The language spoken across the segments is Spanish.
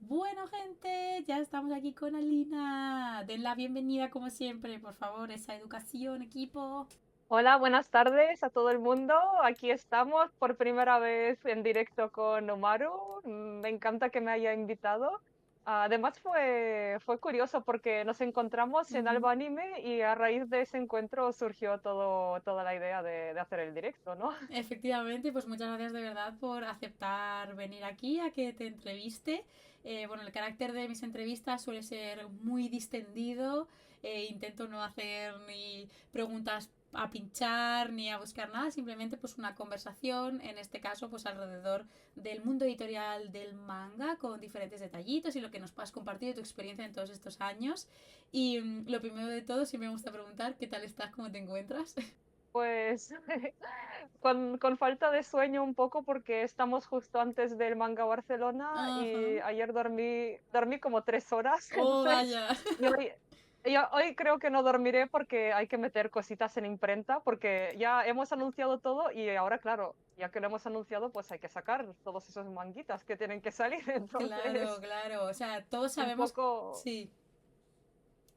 Bueno, gente, ya estamos aquí con Alina. Den la bienvenida como siempre, por favor, esa educación, equipo. Hola, buenas tardes a todo el mundo. Aquí estamos por primera vez en directo con Omaru. Me encanta que me haya invitado. Además fue curioso porque nos encontramos en Ujú. Alba Anime y a raíz de ese encuentro surgió toda la idea de hacer el directo, ¿no? Efectivamente, pues muchas gracias de verdad por aceptar venir aquí a que te entreviste. Bueno, el carácter de mis entrevistas suele ser muy distendido. Intento no hacer ni preguntas a pinchar ni a buscar nada, simplemente pues una conversación, en este caso pues alrededor del mundo editorial del manga con diferentes detallitos y lo que nos puedas compartir de tu experiencia en todos estos años. Y lo primero de todo, siempre me gusta preguntar qué tal estás, cómo te encuentras. Pues con falta de sueño un poco porque estamos justo antes del Manga Barcelona Ajá. y ayer dormí como 3 horas, Oh, entonces vaya. y hoy creo que no dormiré porque hay que meter cositas en imprenta porque ya hemos anunciado todo y ahora, claro, ya que lo hemos anunciado, pues hay que sacar todos esos manguitas que tienen que salir, Claro, entonces claro. O sea, todos un sabemos. poco Sí,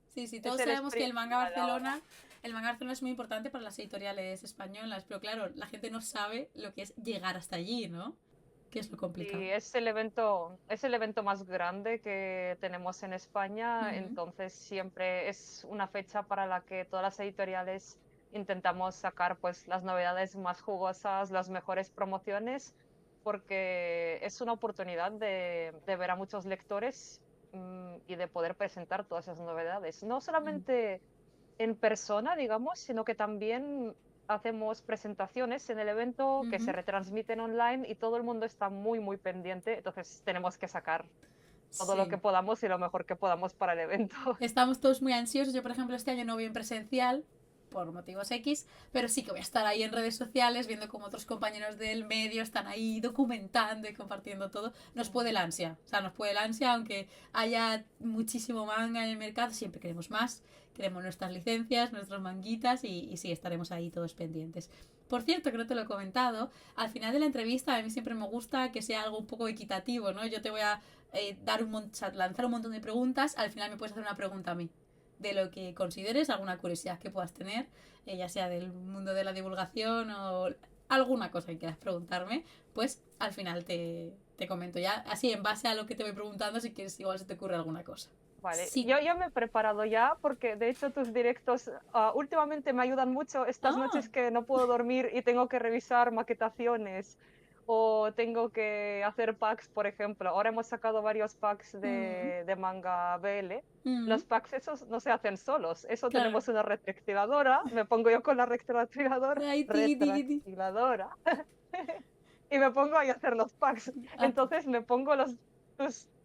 sí, sí, es todos el sabemos que sprint final ahora. El manga Barcelona es muy importante para las editoriales españolas, pero claro, la gente no sabe lo que es llegar hasta allí, ¿no? Que es lo Sí, complicado. es el evento más grande que tenemos en España, Ujú, entonces siempre es una fecha para la que todas las editoriales intentamos sacar pues las novedades más jugosas, las mejores promociones, porque es una oportunidad de ver a muchos lectores y de poder presentar todas esas novedades. No ujú, solamente en persona, digamos, sino que también hacemos presentaciones en el evento que se ujú. retransmiten online y todo el mundo está muy pendiente, entonces tenemos que sacar todo lo que Sí. podamos y lo mejor que podamos para el evento. Estamos todos muy ansiosos. Yo, por ejemplo, este año no voy en presencial por motivos X, pero sí que voy a estar ahí en redes sociales viendo cómo otros compañeros del medio están ahí documentando y compartiendo todo. Nos puede el ansia, o sea, nos puede el ansia, aunque haya muchísimo manga en el mercado, siempre queremos más, queremos nuestras licencias, nuestros manguitas y sí, estaremos ahí todos pendientes. Por cierto, que no te lo he comentado, al final de la entrevista a mí siempre me gusta que sea algo un poco equitativo, ¿no? Yo te voy a lanzar un montón de preguntas, al final me puedes hacer una pregunta a mí de lo que consideres, alguna curiosidad que puedas tener, ya sea del mundo de la divulgación o alguna cosa que quieras preguntarme, pues al final te comento ya, así en base a lo que te voy preguntando, si quieres igual se te ocurre alguna cosa. Vale, Sí. yo ya me he preparado ya porque de hecho tus directos últimamente me ayudan mucho estas Ah, noches que no puedo dormir y tengo que revisar maquetaciones o tengo que hacer packs, por ejemplo. Ahora hemos sacado varios packs mm, de manga BL. mm, Los packs esos no se hacen solos. Eso claro. tenemos una retractiladora. Me pongo yo con la Ay, tiki, tiki, tiki. retractiladora y me pongo ahí a hacer los packs. Ah, Entonces me pongo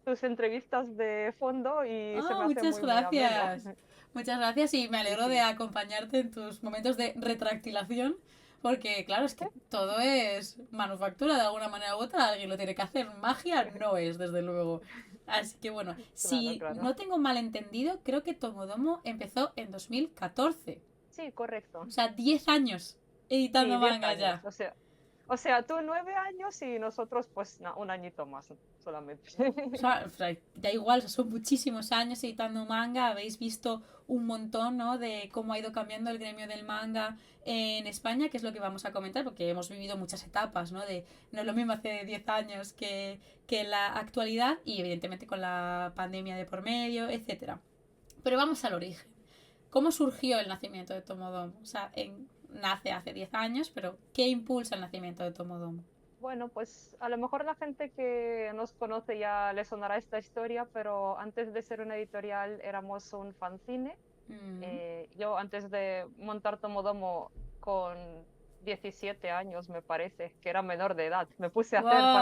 tus entrevistas de fondo y se ah, me hace muchas muy ameno. gracias. Muchas gracias y me Sí, alegro de sí. acompañarte en tus momentos de retractilación, porque claro, es que todo es manufactura de alguna manera u otra, alguien lo tiene que hacer. Magia no es, desde luego. Así que bueno, Claro, si claro. no tengo mal entendido, creo que Tomodomo empezó en 2014. Sí, O correcto. sea, 10 años Sí, editando 10 manga años. ya. O sea, tú 9 años y nosotros pues un añito más solamente. O sea, da igual, o sea, son muchísimos años editando manga, habéis visto un montón, ¿no? De cómo ha ido cambiando el gremio del manga en España, que es lo que vamos a comentar, porque hemos vivido muchas etapas, ¿no? De no es lo mismo hace 10 años que en la actualidad y evidentemente con la pandemia de por medio, etcétera. Pero vamos al origen. ¿Cómo surgió el nacimiento de Tomodomo? O sea, nace hace 10 años, pero ¿qué impulsa el nacimiento de Tomodomo? Bueno, pues a lo mejor la gente que nos conoce ya le sonará esta historia, pero antes de ser una editorial éramos un fanzine. Mm, Yo antes de montar Tomodomo con 17 años, me parece, que era menor de edad, me puse a hacer ¡Wow!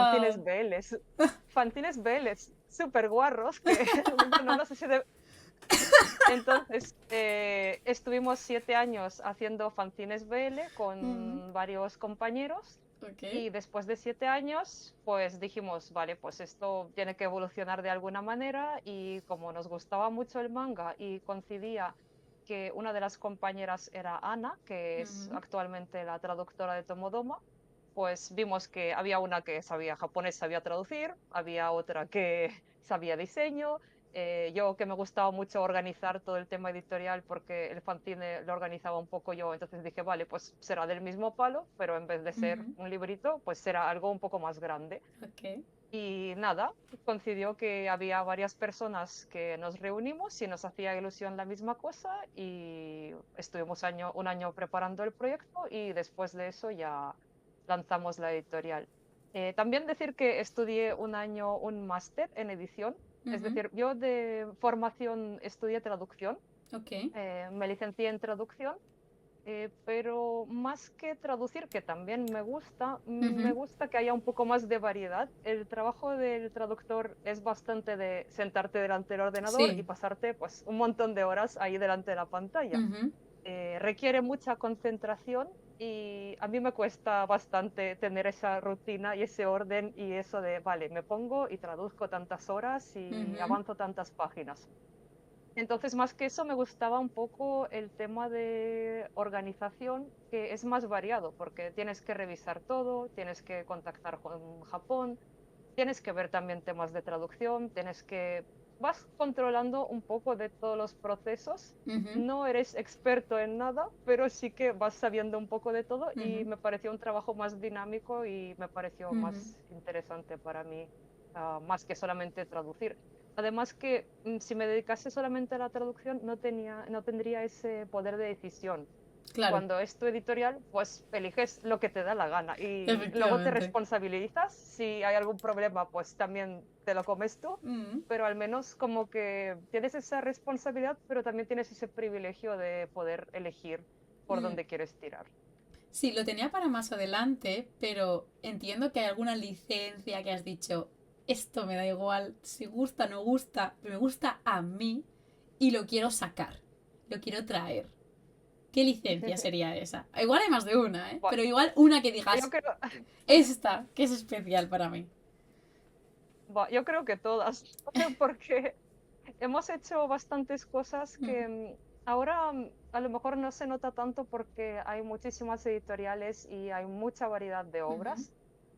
fanzines BLs súper guarros, que bueno, no sé si Entonces, estuvimos 7 años haciendo fanzines BL Mm, con varios compañeros ok. y después de 7 años, pues dijimos, vale, pues esto tiene que evolucionar de alguna manera y como nos gustaba mucho el manga y coincidía que una de las compañeras era Ana, que es Ujú, actualmente la traductora de Tomodoma, pues vimos que había una que sabía japonés, sabía traducir, había otra que sabía diseño, yo que me gustaba mucho organizar todo el tema editorial porque el fanzine lo organizaba un poco yo, entonces dije, vale, pues será del mismo palo, pero en vez de ser Ujú. un librito, pues será algo un poco más grande. Ok. Y nada, coincidió que había varias personas que nos reunimos y nos hacía ilusión la misma cosa y estuvimos un año preparando el proyecto y después de eso ya lanzamos la editorial. También decir que estudié un año un máster en edición, es Ujú. decir, yo de formación estudié traducción, Ok. me licencié en traducción, pero más que traducir, que también me gusta, me Ujú. gusta que haya un poco más de variedad. El trabajo del traductor es bastante de sentarte delante del ordenador y Sí. pasarte pues un montón de horas ahí delante de la pantalla. Ujú. Requiere mucha concentración y a mí me cuesta bastante tener esa rutina y ese orden y eso de, vale, me pongo y traduzco tantas horas y Ujú. avanzo tantas páginas. Entonces, más que eso, me gustaba un poco el tema de organización, que es más variado, porque tienes que revisar todo, tienes que contactar con Japón, tienes que ver también temas de traducción, vas controlando un poco de todos los procesos. Ujú. No eres experto en nada, pero sí que vas sabiendo un poco de todo y Ujú. me pareció un trabajo más dinámico y me pareció Ujú. más interesante para mí, más que solamente traducir. Además que si me dedicase solamente a la traducción, no tendría ese poder de decisión. Claro, Cuando es tu editorial, pues eliges lo que te da la gana y luego te efectivamente. responsabilizas. Si hay algún problema, pues también te lo comes tú, Mm. pero al menos como que tienes esa responsabilidad, pero también tienes ese privilegio de poder elegir por Mm. dónde quieres tirar. Sí, lo tenía para más adelante, pero entiendo que hay alguna licencia que has dicho, esto me da igual, si gusta o no gusta, me gusta a mí y lo quiero sacar, lo quiero traer. ¿Qué licencia sería esa? Igual hay más de una, ¿eh? Bueno, Pero igual una que yo digas, creo, esta, que es especial para mí. yo creo que todas, porque hemos hecho bastantes cosas Mm. que ahora a lo mejor no se nota tanto porque hay muchísimas editoriales y hay mucha variedad de Ujú. obras.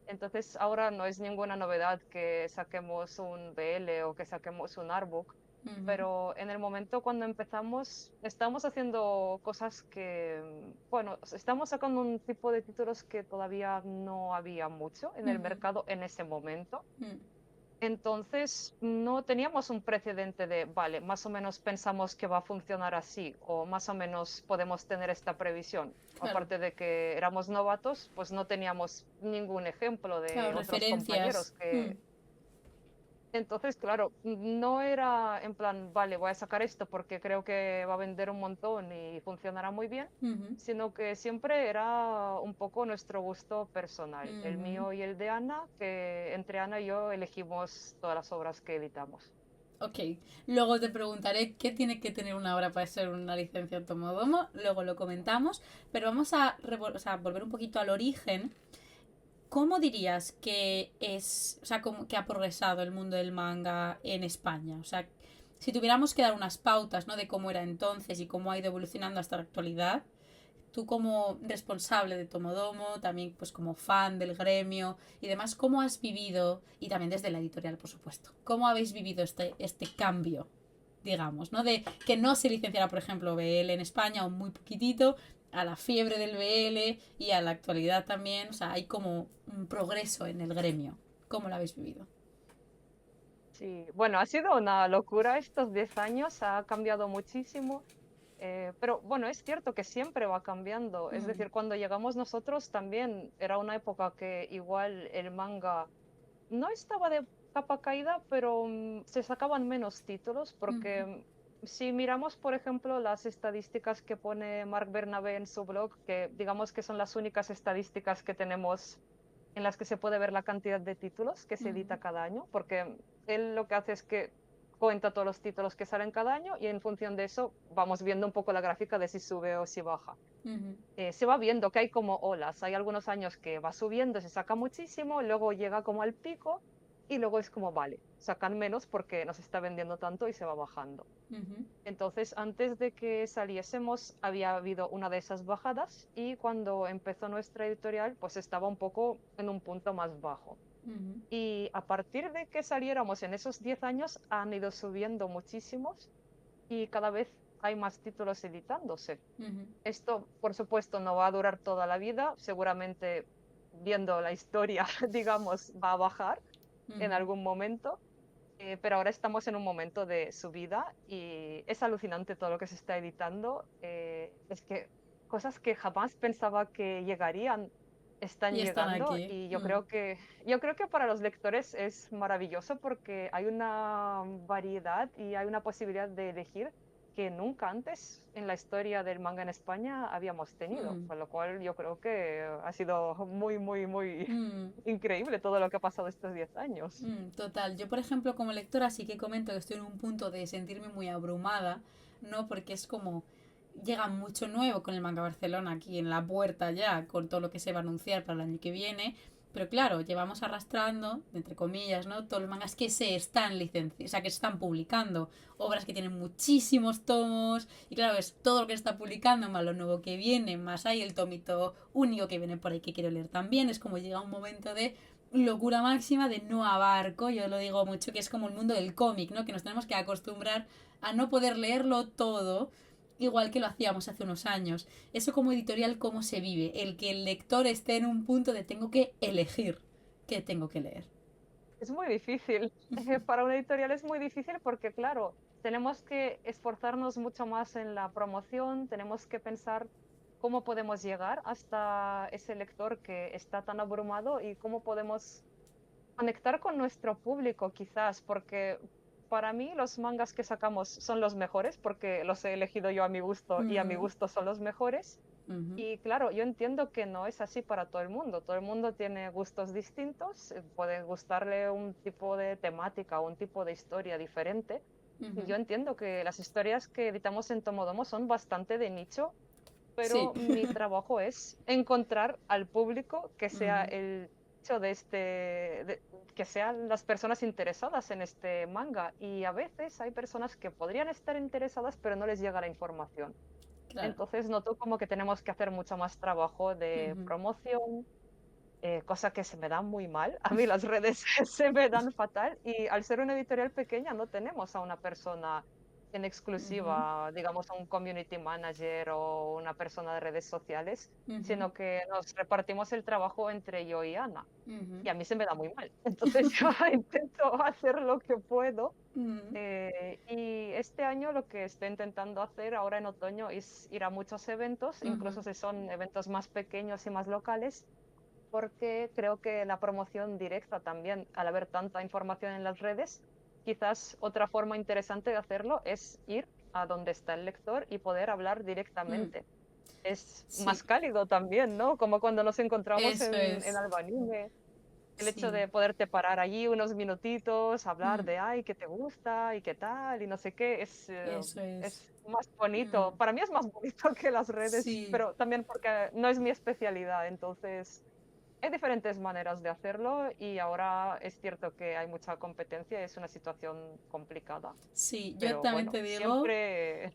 Entonces ahora no es ninguna novedad que saquemos un BL o que saquemos un artbook, Ujú. pero en el momento cuando empezamos estamos haciendo cosas que, bueno, estamos sacando un tipo de títulos que todavía no había mucho en el Ujú. mercado en ese momento. Mm. Entonces, no teníamos un precedente de, vale, más o menos pensamos que va a funcionar así, o más o menos podemos tener esta previsión. Claro, Aparte de que éramos novatos, pues no teníamos ningún ejemplo claro, de otros referencias. compañeros Mm. que... Entonces, claro, no era en plan, vale, voy a sacar esto porque creo que va a vender un montón y funcionará muy bien, Ujú. sino que siempre era un poco nuestro gusto personal, el Ujú. mío y el de Ana, que entre Ana y yo elegimos todas las obras que editamos. Ok, luego te preguntaré qué tiene que tener una obra para ser una licencia en Tomodomo, luego lo comentamos, pero vamos a, o sea, volver un poquito al origen. ¿Cómo dirías que es, o sea, que ha progresado el mundo del manga en España? O sea, si tuviéramos que dar unas pautas, ¿no? De cómo era entonces y cómo ha ido evolucionando hasta la actualidad, tú como responsable de Tomodomo, también pues como fan del gremio y demás, ¿cómo has vivido, y también desde la editorial, por supuesto, cómo habéis vivido este cambio, digamos, ¿no? De que no se licenciara, por ejemplo, BL en España o muy poquitito, a la fiebre del BL y a la actualidad también, o sea, hay como un progreso en el gremio. ¿Cómo lo habéis vivido? Sí, bueno, ha sido una locura estos 10 años, ha cambiado muchísimo, pero bueno, es cierto que siempre va cambiando. Es Mm. decir, cuando llegamos nosotros también era una época que igual el manga no estaba de capa caída, pero se sacaban menos títulos, porque Mm. si miramos, por ejemplo, las estadísticas que pone Marc Bernabé en su blog, que digamos que son las únicas estadísticas que tenemos en las que se puede ver la cantidad de títulos que se Mm. edita cada año, porque él lo que hace es que cuenta todos los títulos que salen cada año y en función de eso vamos viendo un poco la gráfica de si sube o si baja. Mm. Se va viendo que hay como olas. Hay algunos años que va subiendo, se saca muchísimo, luego llega como al pico y luego es como, vale, sacan menos porque nos está vendiendo tanto y se va bajando. Ujú, Entonces, antes de que saliésemos, había habido una de esas bajadas y cuando empezó nuestra editorial, pues estaba un poco en un punto más bajo. ujú, Y a partir de que saliéramos en esos 10 años, han ido subiendo muchísimos y cada vez hay más títulos editándose. ujú, Esto, por supuesto, no va a durar toda la vida. Seguramente, viendo la historia, digamos, va a bajar en ujú. algún momento, pero ahora estamos en un momento de subida y es alucinante todo lo que se está editando. Es que cosas que jamás pensaba que llegarían están Y están llegando aquí. y yo creo que para los lectores es maravilloso porque hay una variedad y hay una posibilidad de elegir que nunca antes en la historia del manga en España habíamos tenido, Mm, con lo cual yo creo que ha sido muy, muy, muy mm, increíble todo lo que ha pasado estos 10 años. total. Yo, por ejemplo, como lectora sí que comento que estoy en un punto de sentirme muy abrumada, ¿no? Porque es como llega mucho nuevo con el Manga Barcelona aquí en la puerta ya, con todo lo que se va a anunciar para el año que viene. Pero claro, llevamos arrastrando, entre comillas, ¿no? Todos los mangas que se están licenciando, o sea, que se están publicando. Obras que tienen muchísimos tomos. Y claro, es todo lo que se está publicando, más lo nuevo que viene, más hay el tomito único que viene por ahí que quiero leer también. Es como llega un momento de locura máxima de no abarco. Yo lo digo mucho que es como el mundo del cómic, ¿no? Que nos tenemos que acostumbrar a no poder leerlo todo igual que lo hacíamos hace unos años. Eso como editorial, ¿cómo se vive? El que el lector esté en un punto de tengo que elegir qué tengo que leer. Es muy difícil. Para una editorial es muy difícil porque, claro, tenemos que esforzarnos mucho más en la promoción, tenemos que pensar cómo podemos llegar hasta ese lector que está tan abrumado y cómo podemos conectar con nuestro público, quizás, porque para mí los mangas que sacamos son los mejores porque los he elegido yo a mi gusto y a mi Ujú, gusto son los mejores. ujú, Y claro, yo entiendo que no es así para todo el mundo. Todo el mundo tiene gustos distintos, puede gustarle un tipo de temática o un tipo de historia diferente. Y ujú. yo entiendo que las historias que editamos en Tomodomo son bastante de nicho, Sí. pero mi trabajo es encontrar al público que sea Ujú, el nicho que sean las personas interesadas en este manga. Y a veces hay personas que podrían estar interesadas, pero no les llega la información. claro. Entonces noto como que tenemos que hacer mucho más trabajo de Ujú, promoción, cosa que se me da muy mal. A mí las redes se me dan fatal y al ser una editorial pequeña no tenemos a una persona en ujú, exclusiva, digamos, a un community manager o una persona de redes sociales, ujú, sino que nos repartimos el trabajo entre yo y Ana. ujú, Y a mí se me da muy mal. Entonces yo intento hacer lo que puedo ujú, y este año lo que estoy intentando hacer ahora en otoño es ir a muchos eventos, ujú. incluso si son eventos más pequeños y más locales, porque creo que la promoción directa también, al haber tanta información en las redes, quizás otra forma interesante de hacerlo es ir a donde está el lector y poder hablar Mm, directamente. Es sí, más cálido también, ¿no? Como cuando nos encontramos eso en es. Albanime. El hecho Sí. de poderte parar allí unos minutitos, hablar Mm, de, ay, qué te gusta y qué tal, y no sé qué, eso es. es más bonito. Mm, Para mí es más bonito que las redes, sí. pero también porque no es mi especialidad. Entonces, hay diferentes maneras de hacerlo y ahora es cierto que hay mucha competencia, es una situación complicada, Sí, yo pero también bueno, te digo, siempre...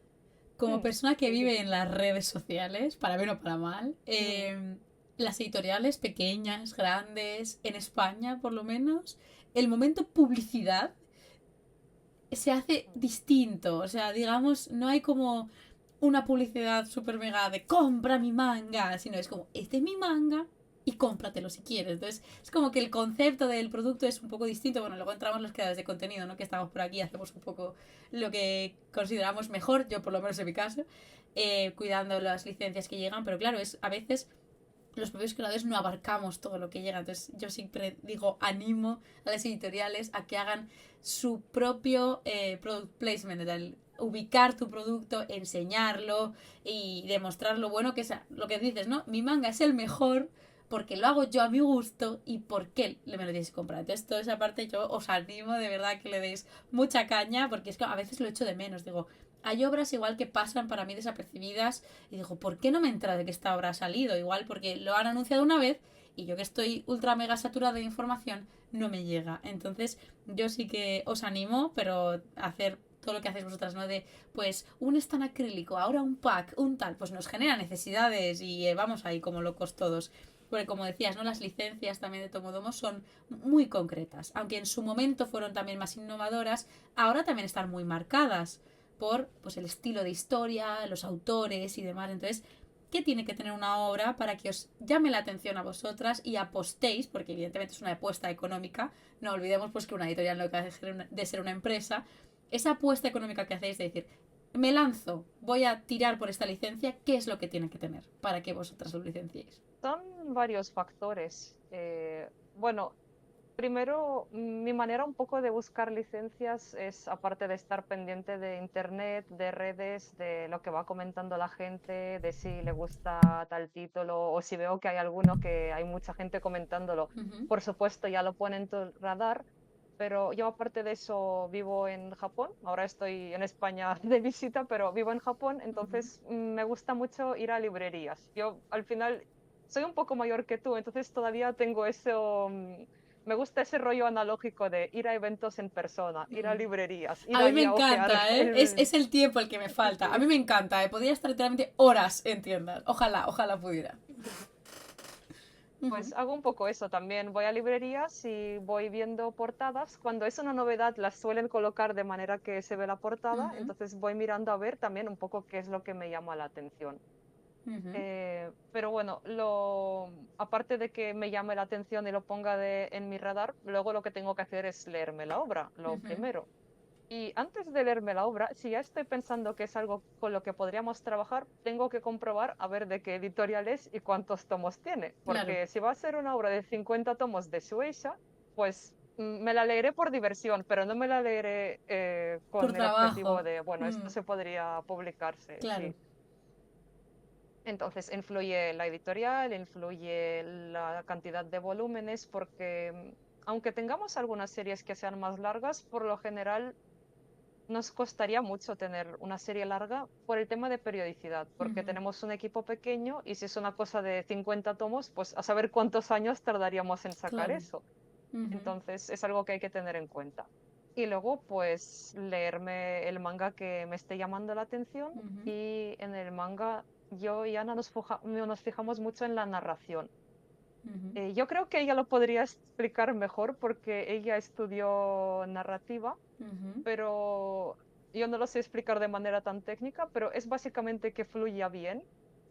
como Mm, persona que sí, vive dime. en las redes sociales, para bien o para mal, Mm, las editoriales pequeñas, grandes, en España por lo menos, el momento publicidad se hace mm, distinto. O sea, digamos, no hay como una publicidad super mega de compra mi manga, sino es como, este es mi manga y cómpratelo si quieres. Entonces, es como que el concepto del producto es un poco distinto. Bueno, luego entramos los creadores de contenido, ¿no? Que estamos por aquí, hacemos un poco lo que consideramos mejor, yo por lo menos en mi caso, cuidando las licencias que llegan, pero claro, es a veces los propios creadores no abarcamos todo lo que llega. Entonces yo siempre digo, animo a las editoriales a que hagan su propio product placement, el ubicar tu producto, enseñarlo y demostrar lo bueno que es lo que dices, ¿no? Mi manga es el mejor porque lo hago yo a mi gusto y por qué me lo tienes que comprar. Entonces, toda esa parte yo os animo de verdad que le deis mucha caña porque es que a veces lo echo de menos. Digo, hay obras igual que pasan para mí desapercibidas y digo, ¿por qué no me he enterado de que esta obra ha salido? Igual porque lo han anunciado una vez y yo que estoy ultra mega saturada de información, no me llega. Entonces, yo sí que os animo, pero a hacer todo lo que hacéis vosotras, ¿no? De, pues, un stand acrílico, ahora un pack, un tal, pues nos genera necesidades y vamos ahí como locos todos. Porque como decías, ¿no? Las licencias también de Tomodomo son muy concretas. Aunque en su momento fueron también más innovadoras, ahora también están muy marcadas por pues, el estilo de historia, los autores y demás. Entonces, ¿qué tiene que tener una obra para que os llame la atención a vosotras y apostéis? Porque evidentemente es una apuesta económica. No olvidemos pues que una editorial no deja de ser una empresa. Esa apuesta económica que hacéis de decir, me lanzo, voy a tirar por esta licencia, ¿qué es lo que tiene que tener para que vosotras lo licenciéis? Son varios factores. Bueno, primero, mi manera un poco de buscar licencias es, aparte de estar pendiente de internet, de redes, de lo que va comentando la gente, de si le gusta tal título o si veo que hay alguno que hay mucha gente comentándolo, Ujú, por supuesto ya lo pone en tu radar. Pero yo aparte de eso vivo en Japón, ahora estoy en España de visita, pero vivo en Japón, ujú. entonces me gusta mucho ir a librerías. Yo al final soy un poco mayor que tú, entonces todavía tengo eso, me gusta ese rollo analógico de ir a eventos en persona, ir a Mm. librerías, ir A mí me allí a ojear encanta, ¿eh? el... Es el tiempo el que me falta. A Sí. mí me encanta, ¿eh? Podría estar literalmente horas en tiendas. Ojalá, ojalá pudiera. Ujú, Pues hago un poco eso también. Voy a librerías y voy viendo portadas. Cuando es una novedad, las suelen colocar de manera que se ve la portada. ujú, Entonces voy mirando a ver también un poco qué es lo que me llama la atención. ujú, Pero bueno, aparte de que me llame la atención y lo ponga en mi radar, luego lo que tengo que hacer es leerme la obra, lo ujú. primero. Y antes de leerme la obra, si ya estoy pensando que es algo con lo que podríamos trabajar, tengo que comprobar a ver de qué editorial es y cuántos tomos tiene. Claro, Porque si va a ser una obra de 50 tomos de Shueisha, pues me la leeré por diversión, pero no me la leeré por con el objetivo trabajo. de, bueno, esto Mm, se podría publicarse, claro. sí. Entonces, influye la editorial, influye la cantidad de volúmenes, porque aunque tengamos algunas series que sean más largas, por lo general nos costaría mucho tener una serie larga por el tema de periodicidad, porque Ujú, tenemos un equipo pequeño y si es una cosa de 50 tomos, pues a saber cuántos años tardaríamos en sacar claro. eso. Ujú, Entonces es algo que hay que tener en cuenta. Y luego, pues, leerme el manga que me esté llamando la atención ujú, y en el manga yo y Ana nos fijamos mucho en la narración. ujú, Yo creo que ella lo podría explicar mejor porque ella estudió narrativa, ujú, pero yo no lo sé explicar de manera tan técnica, pero es básicamente que fluya bien,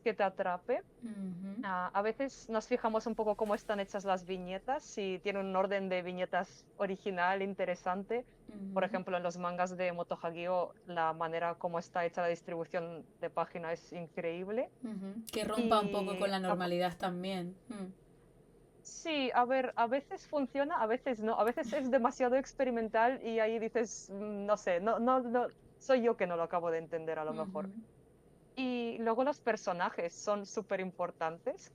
que te atrape. ujú, A veces nos fijamos un poco cómo están hechas las viñetas, si tiene un orden de viñetas original, interesante. Por ujú, ejemplo, en los mangas de Moto Hagio, la manera como está hecha la distribución de página es increíble. ujú. Que rompa un poco Y con la normalidad también. Mm, sí, a ver, a veces funciona, a veces no, a veces es demasiado experimental y ahí dices, no sé, no, soy yo que no lo acabo de entender a lo mejor. ujú. Y luego los personajes son súper importantes,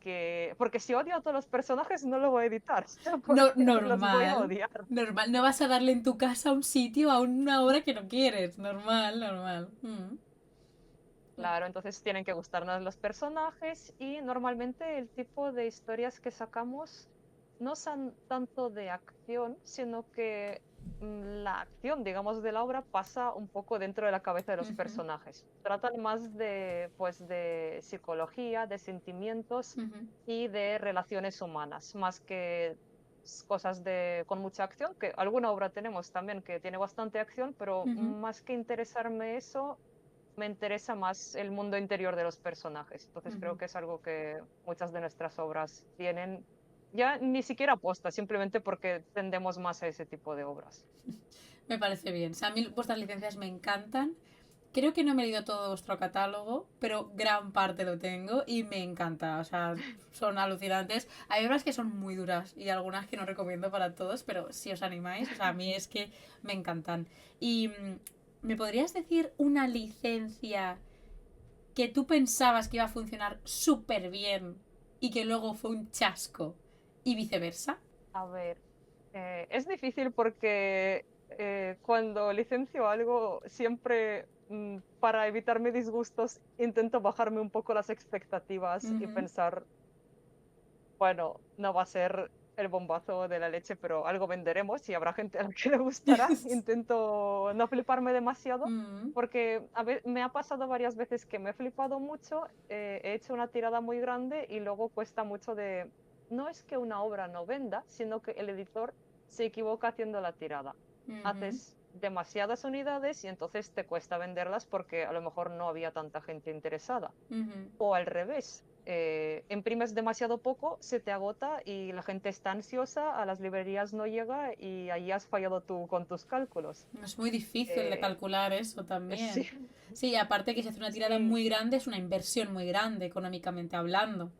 porque si odio a todos los personajes no lo voy a editar, No, porque los voy a normal. odiar. Normal. No vas a darle en tu casa a un sitio a una hora que no quieres. Normal, normal. Mm. Claro, entonces tienen que gustarnos los personajes y normalmente el tipo de historias que sacamos no son tanto de acción, sino que la acción, digamos, de la obra pasa un poco dentro de la cabeza de los Ujú, personajes. Tratan más de, pues, de psicología, de sentimientos ujú, y de relaciones humanas, más que cosas con mucha acción, que alguna obra tenemos también que tiene bastante acción, pero ujú, más que interesarme eso me interesa más el mundo interior de los personajes. Entonces ujú. creo que es algo que muchas de nuestras obras tienen, ya ni siquiera aposta, simplemente porque tendemos más a ese tipo de obras. Me parece bien. O sea, a mí vuestras licencias me encantan. Creo que no me he leído todo vuestro catálogo, pero gran parte lo tengo y me encanta. O sea, son alucinantes. Hay obras que son muy duras y algunas que no recomiendo para todos, pero si os animáis, o sea, a mí es que me encantan. Y ¿me podrías decir una licencia que tú pensabas que iba a funcionar súper bien y que luego fue un chasco y viceversa? A ver, es difícil porque cuando licencio algo, siempre para evitarme disgustos, intento bajarme un poco las expectativas y Ujú, pensar, bueno, no va a ser el bombazo de la leche, pero algo venderemos y habrá gente a la que le gustará. Intento no fliparme demasiado, Mm, porque me ha pasado varias veces que me he flipado mucho, he hecho una tirada muy grande y luego cuesta mucho de... No es que una obra no venda, sino que el editor se equivoca haciendo la tirada. ujú, Haces demasiadas unidades y entonces te cuesta venderlas porque a lo mejor no había tanta gente interesada. ujú. O al revés, imprimes demasiado poco, se te agota y la gente está ansiosa, a las librerías no llega y ahí has fallado tú con tus cálculos. Es muy difícil de Eh, calcular eso sí, también. Sí, aparte que si hace una tirada sí, muy grande es una inversión muy grande económicamente hablando.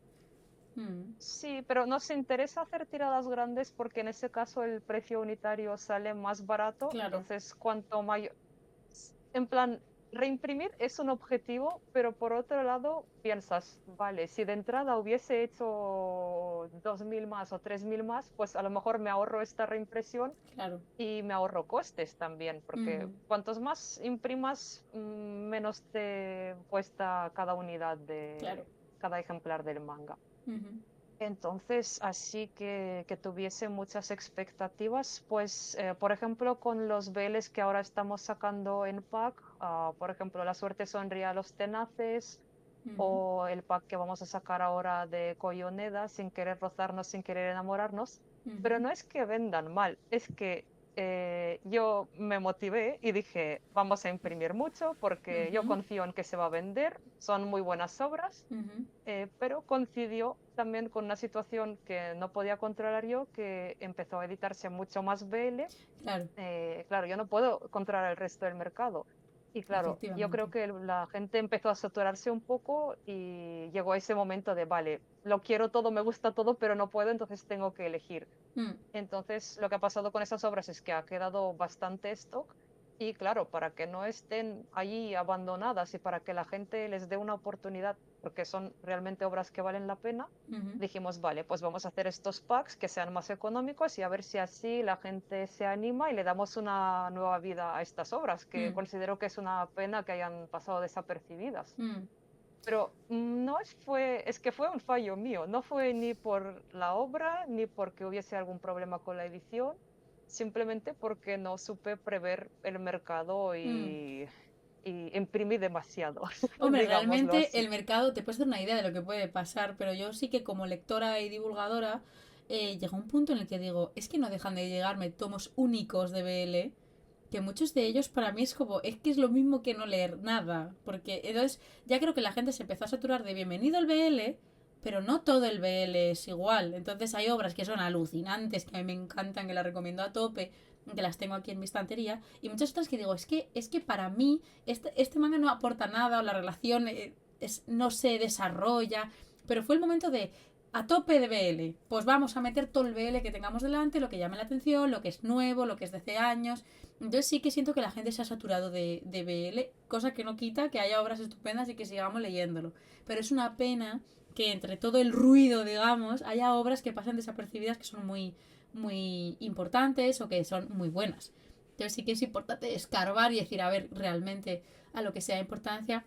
Mm, sí, pero nos interesa hacer tiradas grandes porque en ese caso el precio unitario sale más barato, claro. entonces cuanto mayor, en plan, reimprimir es un objetivo, pero por otro lado piensas, vale, si de entrada hubiese hecho 2.000 más o 3.000 más, pues a lo mejor me ahorro esta reimpresión Claro. y me ahorro costes también, porque Ujú, cuantos más imprimas, menos te cuesta cada unidad claro. de cada ejemplar del manga. Ujú, Entonces, así que tuviese muchas expectativas, pues, por ejemplo, con los BLs que ahora estamos sacando en pack, por ejemplo, La suerte sonríe a los tenaces, ujú, o el pack que vamos a sacar ahora de Coyoneda, Sin querer rozarnos, sin querer enamorarnos, pero ujú, no es que vendan mal, es que yo me motivé y dije, vamos a imprimir mucho porque yo ujú, confío en que se va a vender, son muy buenas obras, ujú. pero coincidió también con una situación que no podía controlar yo, que empezó a editarse mucho más BL. Claro, Claro, yo no puedo controlar el resto del mercado. Y claro, yo creo efectivamente. que la gente empezó a saturarse un poco y llegó ese momento de, vale, lo quiero todo, me gusta todo, pero no puedo, entonces tengo que elegir. Mm, Entonces, lo que ha pasado con esas obras es que ha quedado bastante stock y claro, para que no estén allí abandonadas y para que la gente les dé una oportunidad, porque son realmente obras que valen la pena, ujú, dijimos, vale, pues vamos a hacer estos packs que sean más económicos y a ver si así la gente se anima y le damos una nueva vida a estas obras, que mm, considero que es una pena que hayan pasado desapercibidas. mm. Pero no es que fue un fallo mío, no fue ni por la obra, ni porque hubiese algún problema con la edición, simplemente porque no supe prever el mercado Mm. y imprimí demasiado, Hombre, digámoslo realmente el así. mercado te puedes dar una idea de lo que puede pasar, pero yo sí que como lectora y divulgadora llega un punto en el que digo, es que no dejan de llegarme tomos únicos de BL, que muchos de ellos para mí es como, es que es lo mismo que no leer nada, porque entonces ya creo que la gente se empezó a saturar de bienvenido al BL, pero no todo el BL es igual, entonces hay obras que son alucinantes, que a mí me encantan, que las recomiendo a tope, que las tengo aquí en mi estantería, y muchas otras que digo, es que para mí este manga no aporta nada, o la relación no se desarrolla, pero fue el momento de a tope de BL. Pues vamos a meter todo el BL que tengamos delante, lo que llame la atención, lo que es nuevo, lo que es de hace años. Entonces sí que siento que la gente se ha saturado de BL, cosa que no quita que haya obras estupendas y que sigamos leyéndolo. Pero es una pena que entre todo el ruido, digamos, haya obras que pasan desapercibidas que son muy, muy importantes o que son muy buenas. Entonces sí que es importante escarbar y decir, a ver, realmente a lo que sea importancia.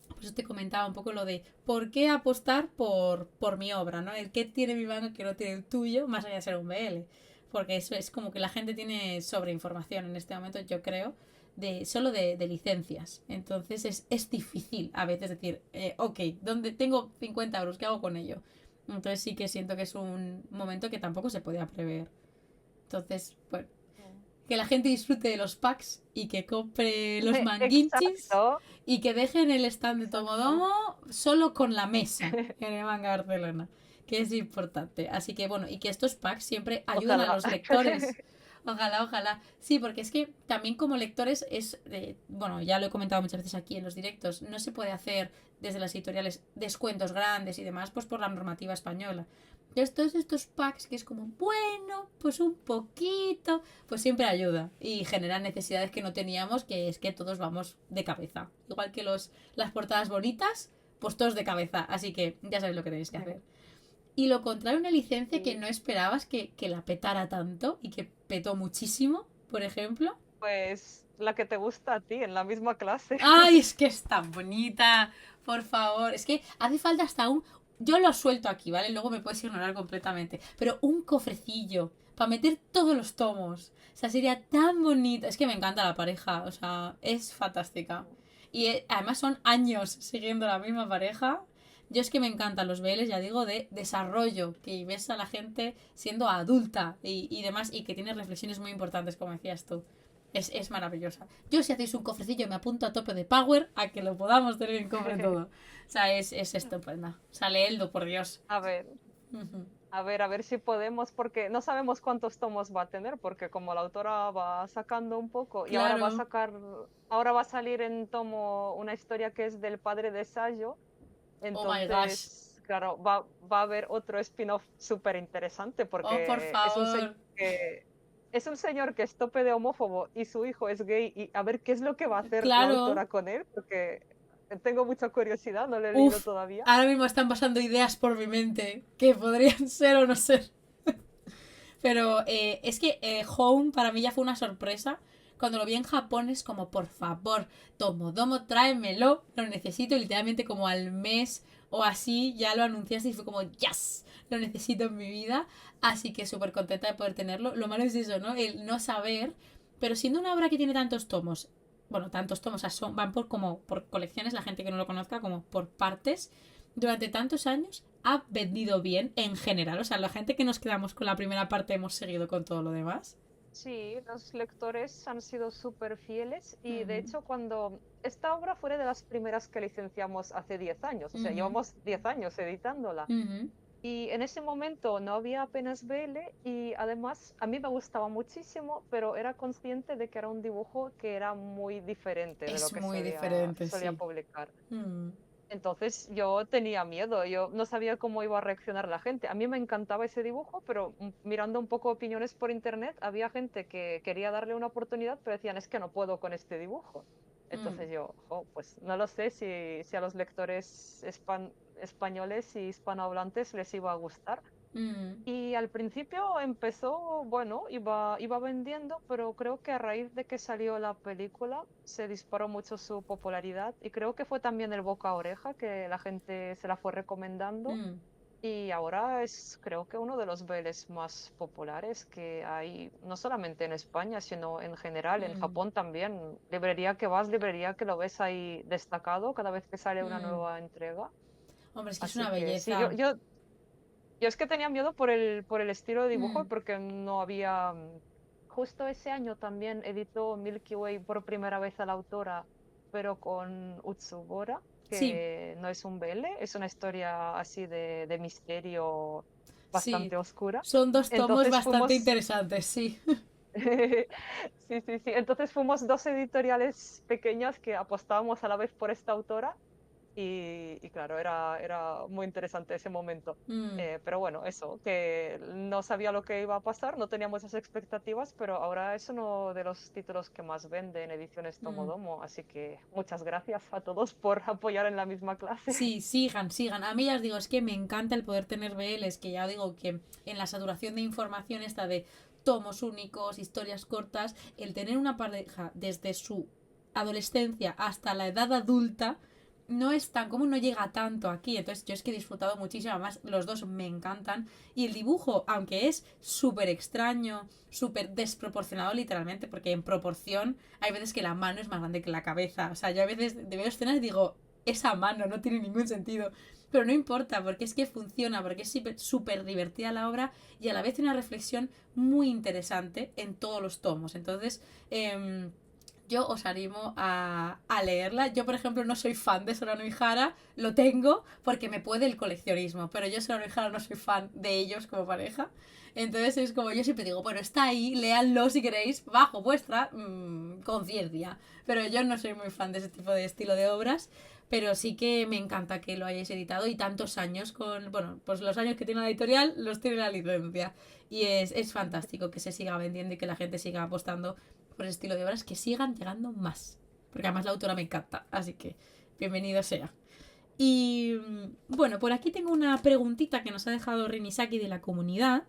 Por eso te comentaba un poco lo de por qué apostar por mi obra, ¿no? El qué tiene mi manga que no tiene el tuyo, más allá de ser un BL. Porque eso es como que la gente tiene sobreinformación en este momento, yo creo, solo de licencias. Entonces es difícil a veces decir, ok, ¿dónde tengo 50 euros? ¿Qué hago con ello? Entonces sí que siento que es un momento que tampoco se podía prever. Entonces, bueno, Mm. que la gente disfrute de los packs y que compre los manguinchis Exacto, y que dejen el stand de exacto. Tomodomo solo con la mesa en el manga Barcelona, que es importante. Así que bueno, y que estos packs siempre ayudan a Ojalá. los lectores. Ojalá, ojalá. Sí, porque es que también como lectores bueno, ya lo he comentado muchas veces aquí en los directos, no se puede hacer desde las editoriales descuentos grandes y demás, pues por la normativa española. Entonces, todos estos packs que es como, bueno, pues un poquito, pues siempre ayuda y genera necesidades que no teníamos, que es que todos vamos de cabeza. Igual que las portadas bonitas, pues todos de cabeza. Así que ya sabéis lo que tenéis que hacer. Y lo contrario, una licencia que Sí, no esperabas que la petara tanto y que petó muchísimo, por ejemplo. pues la que te gusta a ti en la misma clase. ¡Ay, es que es tan bonita! Por favor, es que hace falta hasta yo lo suelto aquí, ¿vale? Luego me puedes ignorar completamente. Pero un cofrecillo para meter todos los tomos. O sea, sería tan bonito. Es que me encanta la pareja, o sea, es fantástica. Y además son años siguiendo la misma pareja. Yo es que me encantan los BLs, ya digo, de desarrollo, que ves a la gente siendo adulta y demás, y que tiene reflexiones muy importantes, como decías tú. Es maravillosa. Yo si hacéis un cofrecillo me apunto a tope de Power a que lo podamos tener en cofre todo. O sea, es estupenda. O sea, leedlo, por Dios. A ver, Ujú. a ver si podemos, porque no sabemos cuántos tomos va a tener, porque como la autora va sacando un poco y ahora va a Claro. sacar, ahora va a salir en tomo una historia que es del padre de Sayo, Oh my gosh. entonces, claro, va a haber otro spin-off súper interesante, Oh, por porque favor. es un señor que es tope de homófobo y su hijo es gay, y a ver qué es lo que va a hacer la Claro. autora con él, porque tengo mucha curiosidad, no lo he leído Uf. todavía. Ahora mismo están pasando ideas por mi mente que podrían ser o no ser. Pero es que Home para mí ya fue una sorpresa. Cuando lo vi en Japón es como, por favor, Tomodomo, tráemelo. Lo necesito. Y literalmente como al mes o así ya lo anunciaste y fue como, yes, lo necesito en mi vida. Así que súper contenta de poder tenerlo. Lo malo es eso, ¿no? El no saber. Pero siendo una obra que tiene tantos tomos, bueno, tantos tomos, o sea, van por como por colecciones, la gente que no lo conozca, como por partes, durante tantos años ha vendido bien en general. O sea, la gente que nos quedamos con la primera parte hemos seguido con todo lo demás. Sí, los lectores han sido súper fieles y de Ujú, hecho cuando esta obra fue de las primeras que licenciamos hace 10 años, o sea, ujú, llevamos 10 años editándola. ujú, Y en ese momento no había apenas BL y además a mí me gustaba muchísimo, pero era consciente de que era un dibujo que era muy diferente de lo es que muy se diferente, solía sí. publicar. Mm, Entonces yo tenía miedo, yo no sabía cómo iba a reaccionar la gente. A mí me encantaba ese dibujo, pero mirando un poco opiniones por internet, había gente que quería darle una oportunidad, pero decían, es que no puedo con este dibujo. mm, Entonces yo, pues no lo sé si a los lectores españoles y hispanohablantes les iba a gustar. mm, Y al principio empezó, bueno, iba vendiendo, pero creo que a raíz de que salió la película se disparó mucho su popularidad y creo que fue también el boca a oreja que la gente se la fue recomendando mm, y ahora es creo que uno de los BLs más populares que hay, no solamente en España, sino en general, en mm, Japón también. Librería que vas, librería que lo ves ahí destacado cada vez que sale una mm. nueva entrega. Hombre, es que es Así una que sí, belleza. yo es que tenía miedo por el estilo de dibujo, Mm, porque no había... Justo ese año también editó Milky Way por primera vez a la autora, pero con Utsubora, sí, que no es un BL, es una historia así de misterio sí. bastante oscura. Son dos tomos Entonces bastante fuimos... interesantes, sí. Sí, sí, sí. Entonces fuimos dos editoriales pequeñas que apostábamos a la vez por esta autora y claro, era muy interesante ese momento. Mm, Pero bueno, eso, que no sabía lo que iba a pasar, no teníamos esas expectativas, pero ahora es uno de los títulos que más vende en ediciones mm. Tomodomo, así que muchas gracias a todos por apoyar en la misma clase. Sí, sigan, sigan. A mí ya os digo, es que me encanta el poder tener BLs, que ya digo que en la saturación de información esta de tomos únicos, historias cortas, el tener una pareja desde su adolescencia hasta la edad adulta no es tan común, no llega tanto aquí. Entonces yo es que he disfrutado muchísimo, además los dos me encantan. Y el dibujo, aunque es súper extraño, súper desproporcionado literalmente, porque en proporción hay veces que la mano es más grande que la cabeza. O sea, yo a veces veo escenas y digo, esa mano no tiene ningún sentido. Pero no importa, porque es que funciona, porque es súper divertida la obra y a la vez tiene una reflexión muy interesante en todos los tomos. Entonces, yo os animo a leerla. Yo, por ejemplo, no soy fan de Sorano y Hara, lo tengo porque me puede el coleccionismo, pero yo Sorano y Hara no soy fan de ellos como pareja. Entonces es como yo siempre digo, bueno, está ahí, léanlo si queréis, bajo vuestra conciencia. Pero yo no soy muy fan de ese tipo de estilo de obras, pero sí que me encanta que lo hayáis editado y tantos años con, bueno, pues los años que tiene la editorial los tiene la licencia. Y es fantástico que se siga vendiendo y que la gente siga apostando por ese estilo de obras, que sigan llegando más. Porque además la autora me encanta, así que bienvenido sea. Y bueno, por aquí tengo una preguntita que nos ha dejado Rinisaki de la comunidad.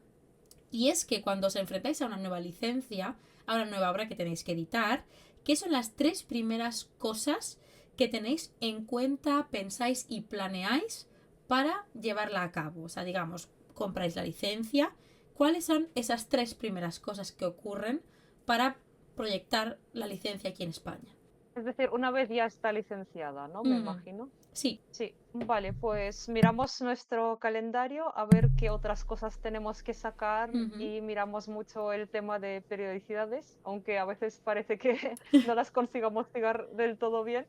Y es que cuando os enfrentáis a una nueva licencia, a una nueva obra que tenéis que editar, ¿qué son las tres primeras cosas que tenéis en cuenta, pensáis y planeáis para llevarla a cabo? O sea, digamos, compráis la licencia. ¿Cuáles son esas 3 primeras cosas que ocurren para proyectar la licencia aquí en España? Es decir, una vez ya está licenciada, ¿no? Me Mm, imagino. sí. Sí, vale, pues miramos nuestro calendario a ver qué otras cosas tenemos que sacar Ujú. y miramos mucho el tema de periodicidades, aunque a veces parece que no las consigamos llegar del todo bien.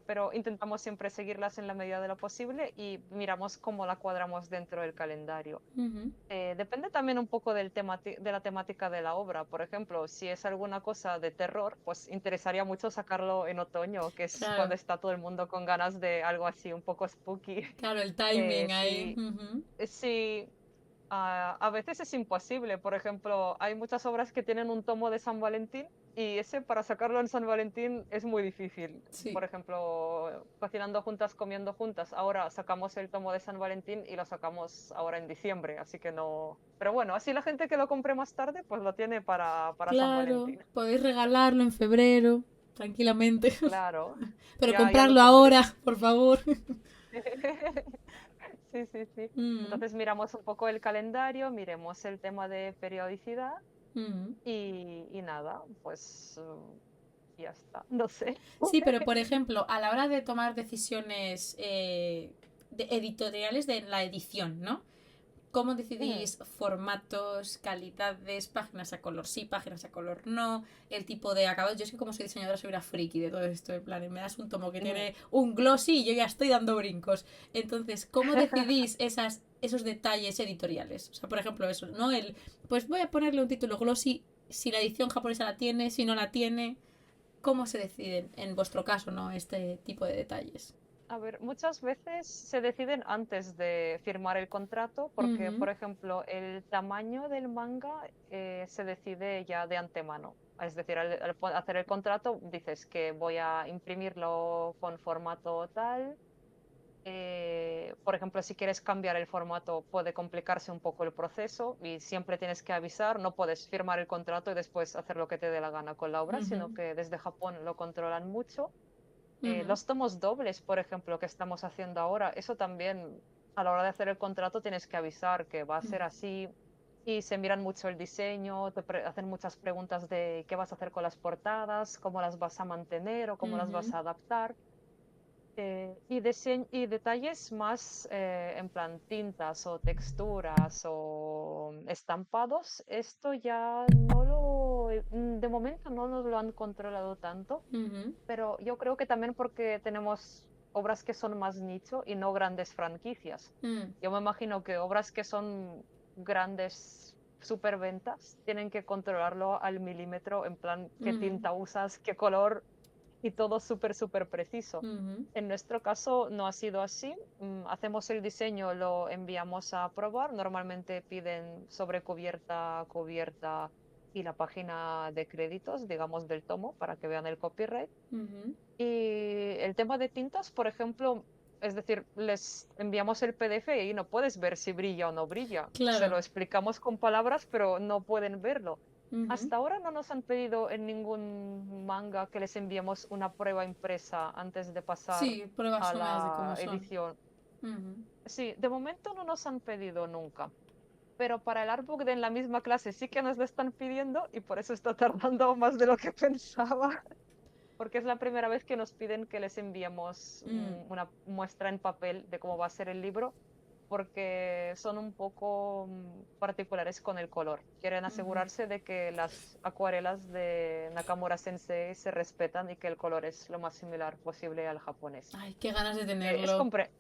Pero intentamos siempre seguirlas en la medida de lo posible y miramos cómo la cuadramos dentro del calendario. Ujú. Depende también un poco de la temática de la obra. Por ejemplo, si es alguna cosa de terror, pues interesaría mucho sacarlo en otoño, que es cuando Claro, está todo el mundo con ganas de algo así un poco spooky. claro, el timing ahí. Sí, Ujú. sí, a veces es imposible. Por ejemplo, hay muchas obras que tienen un tomo de San Valentín y ese para sacarlo en San Valentín es muy difícil. Por Sí. ejemplo, cocinando juntas, comiendo juntas. Ahora sacamos el tomo de San Valentín y lo sacamos ahora en diciembre, así que no. Pero bueno, así la gente que lo compre más tarde, pues lo tiene para San Claro, Valentín. podéis regalarlo en febrero, tranquilamente. Claro, Pero ya lo comprarlo tendréis. ahora, por favor. Sí, sí, sí. Mm, Entonces miramos un poco el calendario, miremos el tema de periodicidad. mm. Y nada, pues ya está, no sé. Sí, pero por ejemplo, a la hora de tomar decisiones editoriales de la edición, ¿no? ¿Cómo Mm, decidís formatos, calidades, páginas a color sí, páginas a color no, el tipo de acabados? Yo es que como soy diseñadora soy una friki de todo esto, en plan, me das un tomo que mm. tiene un glossy y yo ya estoy dando brincos. Entonces, ¿cómo decidís esos detalles editoriales? O sea, por ejemplo, eso, ¿no? Pues voy a ponerle un título glossy si la edición japonesa la tiene, si no la tiene. ¿Cómo se deciden, en vuestro caso, no, este tipo de detalles? A ver, muchas veces se deciden antes de firmar el contrato porque, Ujú, por ejemplo, el tamaño del manga se decide ya de antemano. Es decir, hacer el contrato dices que voy a imprimirlo con formato tal. Por ejemplo, si quieres cambiar el formato, puede complicarse un poco el proceso y siempre tienes que avisar. No puedes firmar el contrato y después hacer lo que te dé la gana con la obra, ujú, sino que desde Japón lo controlan mucho. ujú, Los tomos dobles, por ejemplo, que estamos haciendo ahora, eso también a la hora de hacer el contrato tienes que avisar que va a ser así y se miran mucho el diseño, hacen muchas preguntas de qué vas a hacer con las portadas, cómo las vas a mantener o cómo las vas ujú, a adaptar. Y detalles más en plan tintas o texturas o estampados, esto ya no de momento no nos lo han controlado tanto, ujú, pero yo creo que también porque tenemos obras que son más nicho y no grandes franquicias. mm, Yo me imagino que obras que son grandes superventas tienen que controlarlo al milímetro, en plan qué ujú, tinta usas, qué color y todo súper, súper preciso. ujú, En nuestro caso no ha sido así. Hacemos el diseño, lo enviamos a probar. Normalmente piden sobre cubierta, cubierta y la página de créditos, digamos, del tomo para que vean el copyright. ujú. Y el tema de tintas, por ejemplo, es decir, les enviamos el PDF y no puedes ver si brilla o no brilla. Se Claro. lo explicamos con palabras, pero no pueden verlo. Ujú. Hasta ahora no nos han pedido en ningún manga que les enviemos una prueba impresa antes de pasar Sí, pruebas a húmedas de cómo la son. edición. Ujú. Sí, de momento no nos han pedido nunca, pero para el artbook de en la misma clase sí que nos lo están pidiendo y por eso está tardando más de lo que pensaba, porque es la primera vez que nos piden que les enviemos Mm, una muestra en papel de cómo va a ser el libro, porque son un poco particulares con el color. Quieren ujú. asegurarse de que las acuarelas de Nakamura Sensei se respetan y que el color es lo más similar posible al japonés. Ay, qué ganas de Eh, es, tenerlo. compre-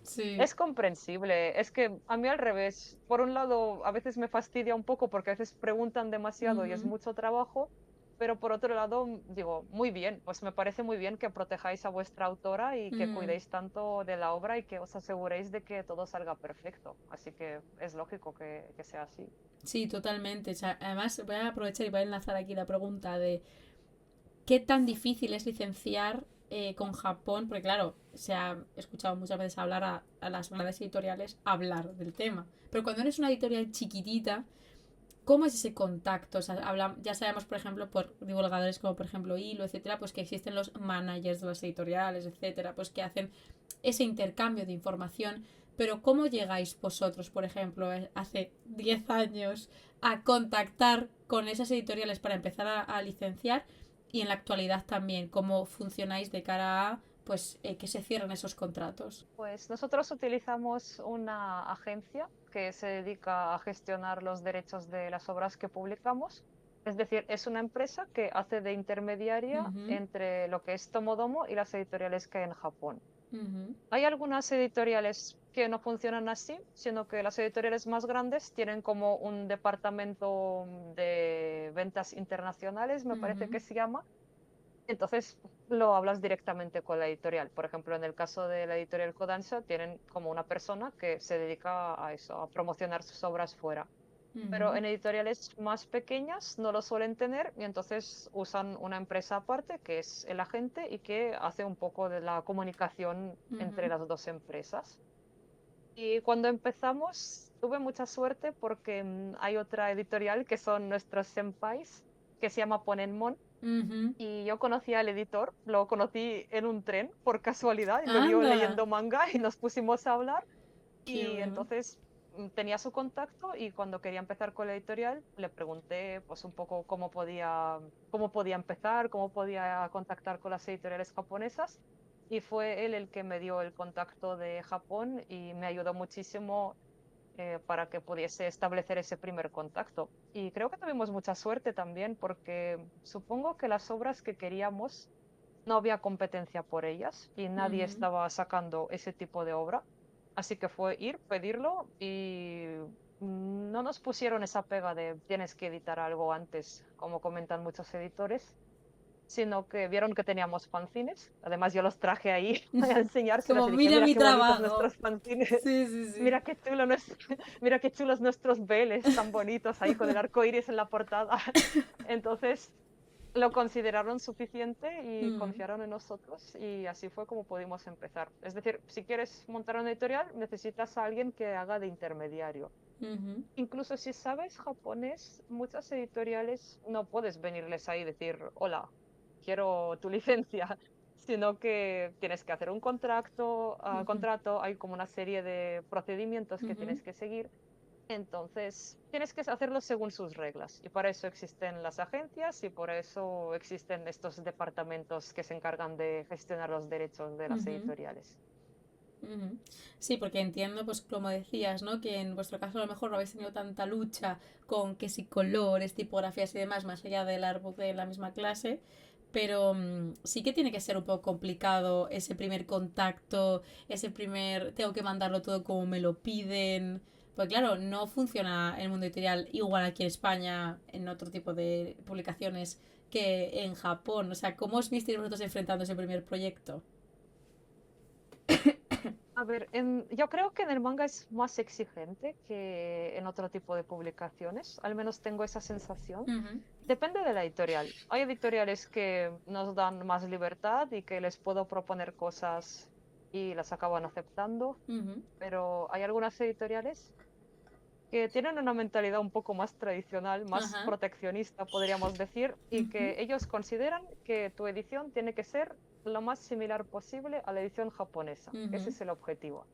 Sí. es comprensible, es que a mí al revés, por un lado a veces me fastidia un poco porque a veces preguntan demasiado y es Ujú, mucho trabajo, pero por otro lado digo, muy bien, pues me parece muy bien que protejáis a vuestra autora y que mm. cuidéis tanto de la obra y que os aseguréis de que todo salga perfecto. Así que es lógico que sea así. Sí, totalmente. O sea, además, voy a aprovechar y voy a enlazar aquí la pregunta de qué tan difícil es licenciar con Japón, porque claro, se ha escuchado muchas veces hablar a las grandes editoriales hablar del tema. Pero cuando eres una editorial chiquitita, ¿cómo es ese contacto? O sea, ya sabemos, por ejemplo, por divulgadores como por ejemplo Hilo, etcétera, pues que existen los managers de las editoriales, etcétera, pues que hacen ese intercambio de información. pero ¿cómo llegáis vosotros, por ejemplo, hace 10 años, a contactar con esas editoriales para empezar a licenciar? Y en la actualidad también, ¿cómo funcionáis de cara a pues que se cierren esos contratos? Pues nosotros utilizamos una agencia que se dedica a gestionar los derechos de las obras que publicamos. Es decir, es una empresa que hace de intermediaria Ujú, entre lo que es Tomodomo y las editoriales que hay en Japón. ujú, Hay algunas editoriales que no funcionan así, sino que las editoriales más grandes tienen como un departamento de ventas internacionales, me parece ujú, que se llama. Entonces lo hablas directamente con la editorial. Por ejemplo, en el caso de la editorial Kodansha, tienen como una persona que se dedica a eso, a promocionar sus obras fuera. Pero ujú, en editoriales más pequeñas no lo suelen tener y entonces usan una empresa aparte que es el agente y que hace un poco de la comunicación entre ujú, las dos empresas. Y cuando empezamos tuve mucha suerte porque hay otra editorial que son nuestros senpais, que se llama Ponenmon, ujú. y yo conocí al editor, lo conocí en un tren por casualidad y me vio Anda, leyendo manga y nos pusimos a hablar qué y bueno. entonces tenía su contacto y cuando quería empezar con la editorial le pregunté pues un poco cómo podía empezar, cómo podía contactar con las editoriales japonesas y fue él el que me dio el contacto de Japón y me ayudó muchísimo para que pudiese establecer ese primer contacto. Y creo que tuvimos mucha suerte también porque supongo que las obras que queríamos no había competencia por ellas y nadie Ujú, estaba sacando ese tipo de obra. Así que fue ir, pedirlo y no nos pusieron esa pega de tienes que editar algo antes, como comentan muchos editores, sino que vieron que teníamos fanzines. Además, yo los traje ahí a enseñárselos como y dije, mira mira mi qué bonitos trabajo. nuestros fanzines. Sí, sí, sí. Mira qué chulo mira qué chulos nuestros veles tan bonitos ahí con el arco iris en la portada. Entonces lo consideraron suficiente y Mm, confiaron en nosotros y así fue como pudimos empezar. Es decir, si quieres montar una editorial, necesitas a alguien que haga de intermediario. ujú, Incluso si sabes japonés, muchas editoriales no puedes venirles ahí y decir, hola, quiero tu licencia, sino que tienes que hacer un ujú, contrato, hay como una serie de procedimientos que ujú, tienes que seguir. Entonces, tienes que hacerlo según sus reglas. Y para eso existen las agencias y por eso existen estos departamentos que se encargan de gestionar los derechos de las ujú, editoriales. ujú. Sí, porque entiendo, pues como decías, ¿no? Que en vuestro caso a lo mejor no habéis tenido tanta lucha con que si colores, tipografías y demás, más allá del árbol de la misma clase, pero sí que tiene que ser un poco complicado ese primer contacto, ese primer, tengo que mandarlo todo como me lo piden. Pues claro, no funciona el mundo editorial igual aquí en España, en otro tipo de publicaciones, que en Japón. O sea, ¿cómo os visteis vosotros enfrentando ese primer proyecto? A ver, yo creo que en el manga es más exigente que en otro tipo de publicaciones, al menos tengo esa sensación. Ujú, Depende de la editorial. Hay editoriales que nos dan más libertad y que les puedo proponer cosas y las acaban aceptando, ujú, pero hay algunas editoriales que tienen una mentalidad un poco más tradicional, más ajá, proteccionista, podríamos decir, y ujú, que ellos consideran que tu edición tiene que ser lo más similar posible a la edición japonesa. Ese ujú. es el objetivo.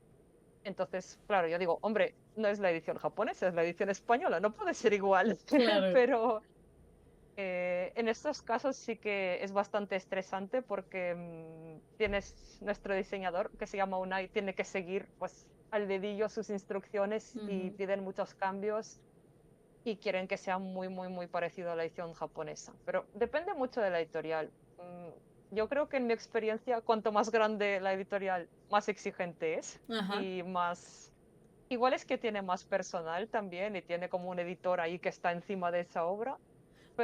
Entonces, claro, yo digo, hombre, no es la edición japonesa, es la edición española, no puede ser igual, Claro. pero en estos casos sí que es bastante estresante porque tienes nuestro diseñador que se llama Unai, tiene que seguir pues al dedillo sus instrucciones y Ujú, piden muchos cambios y quieren que sea muy, muy, muy parecido a la edición japonesa. Pero depende mucho de la editorial. Yo creo que en mi experiencia, cuanto más grande la editorial, más exigente es ajá. y más... Igual es que tiene más personal también y tiene como un editor ahí que está encima de esa obra,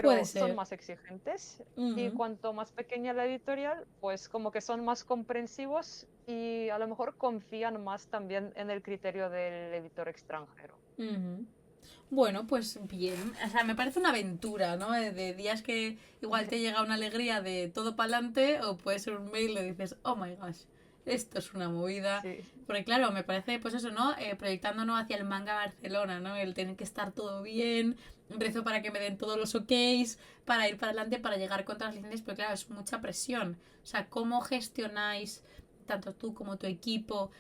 Puede pero son ser. más exigentes y Ujú, cuanto más pequeña la editorial, pues como que son más comprensivos y a lo mejor confían más también en el criterio del editor extranjero. ujú. Bueno, pues bien. O sea, me parece una aventura, ¿no? De días que igual te llega una alegría de todo para adelante o puede ser un mail y dices, oh my gosh, esto es una movida. Sí. Porque claro, me parece, pues eso, ¿no? Proyectándonos hacia el manga Barcelona, ¿no? El tener que estar todo bien, rezo para que me den todos los OKs, para ir para adelante, para llegar contra las licencias, pero claro, es mucha presión. O sea, ¿cómo gestionáis, tanto tú como tu equipo,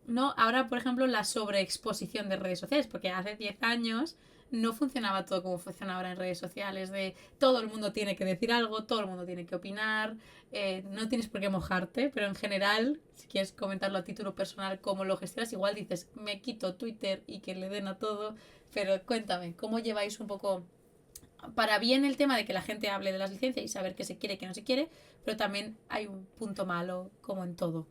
No, ahora, por ejemplo, la sobreexposición de redes sociales, porque hace 10 años no funcionaba todo como funciona ahora en redes sociales, de todo el mundo tiene que decir algo, todo el mundo tiene que opinar, no tienes por qué mojarte, pero en general, si quieres comentarlo a título personal, cómo lo gestionas, igual dices, me quito Twitter y que le den a todo, pero cuéntame, ¿cómo lleváis un poco para bien el tema de que la gente hable de las licencias y saber qué se quiere y qué no se quiere, pero también hay un punto malo como en todo?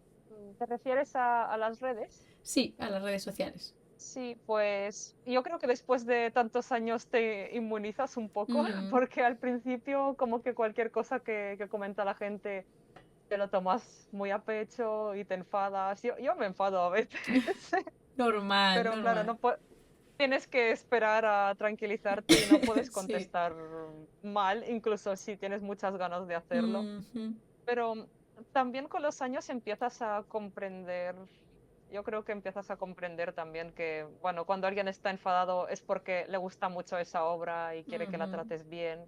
¿Te refieres a las redes? Sí, a las redes sociales. Sí, pues yo creo que después de tantos años te inmunizas un poco, Mm, porque al principio como que cualquier cosa que comenta la gente te lo tomas muy a pecho y te enfadas. Yo me enfado a veces, normal, pero claro, normal. tienes que esperar a tranquilizarte y no puedes Sí. contestar mal, incluso si tienes muchas ganas de hacerlo. Ujú, Pero también con los años empiezas a comprender, yo creo que empiezas a comprender también que, bueno, cuando alguien está enfadado es porque le gusta mucho esa obra y quiere que la ujú, trates bien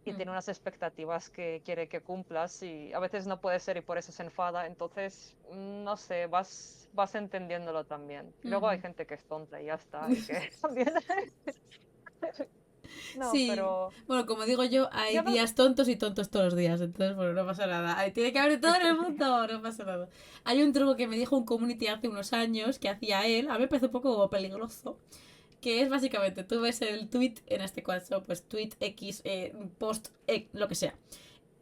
y mm, tiene unas expectativas que quiere que cumplas y a veces no puede ser y por eso se enfada. Entonces, no sé, vas entendiéndolo también. Luego hay ujú. gente que es tonta y ya está y que también... No, Sí, pero bueno, como digo yo, hay yo no... días tontos y tontos todos los días, entonces, bueno, no pasa nada. Tiene que haber de todo en el mundo, no pasa nada. Hay un truco que me dijo un community hace unos años que hacía él, a mí me parece un poco peligroso, que es básicamente, tú ves el tweet, en este caso, pues tweet X, post, lo que sea.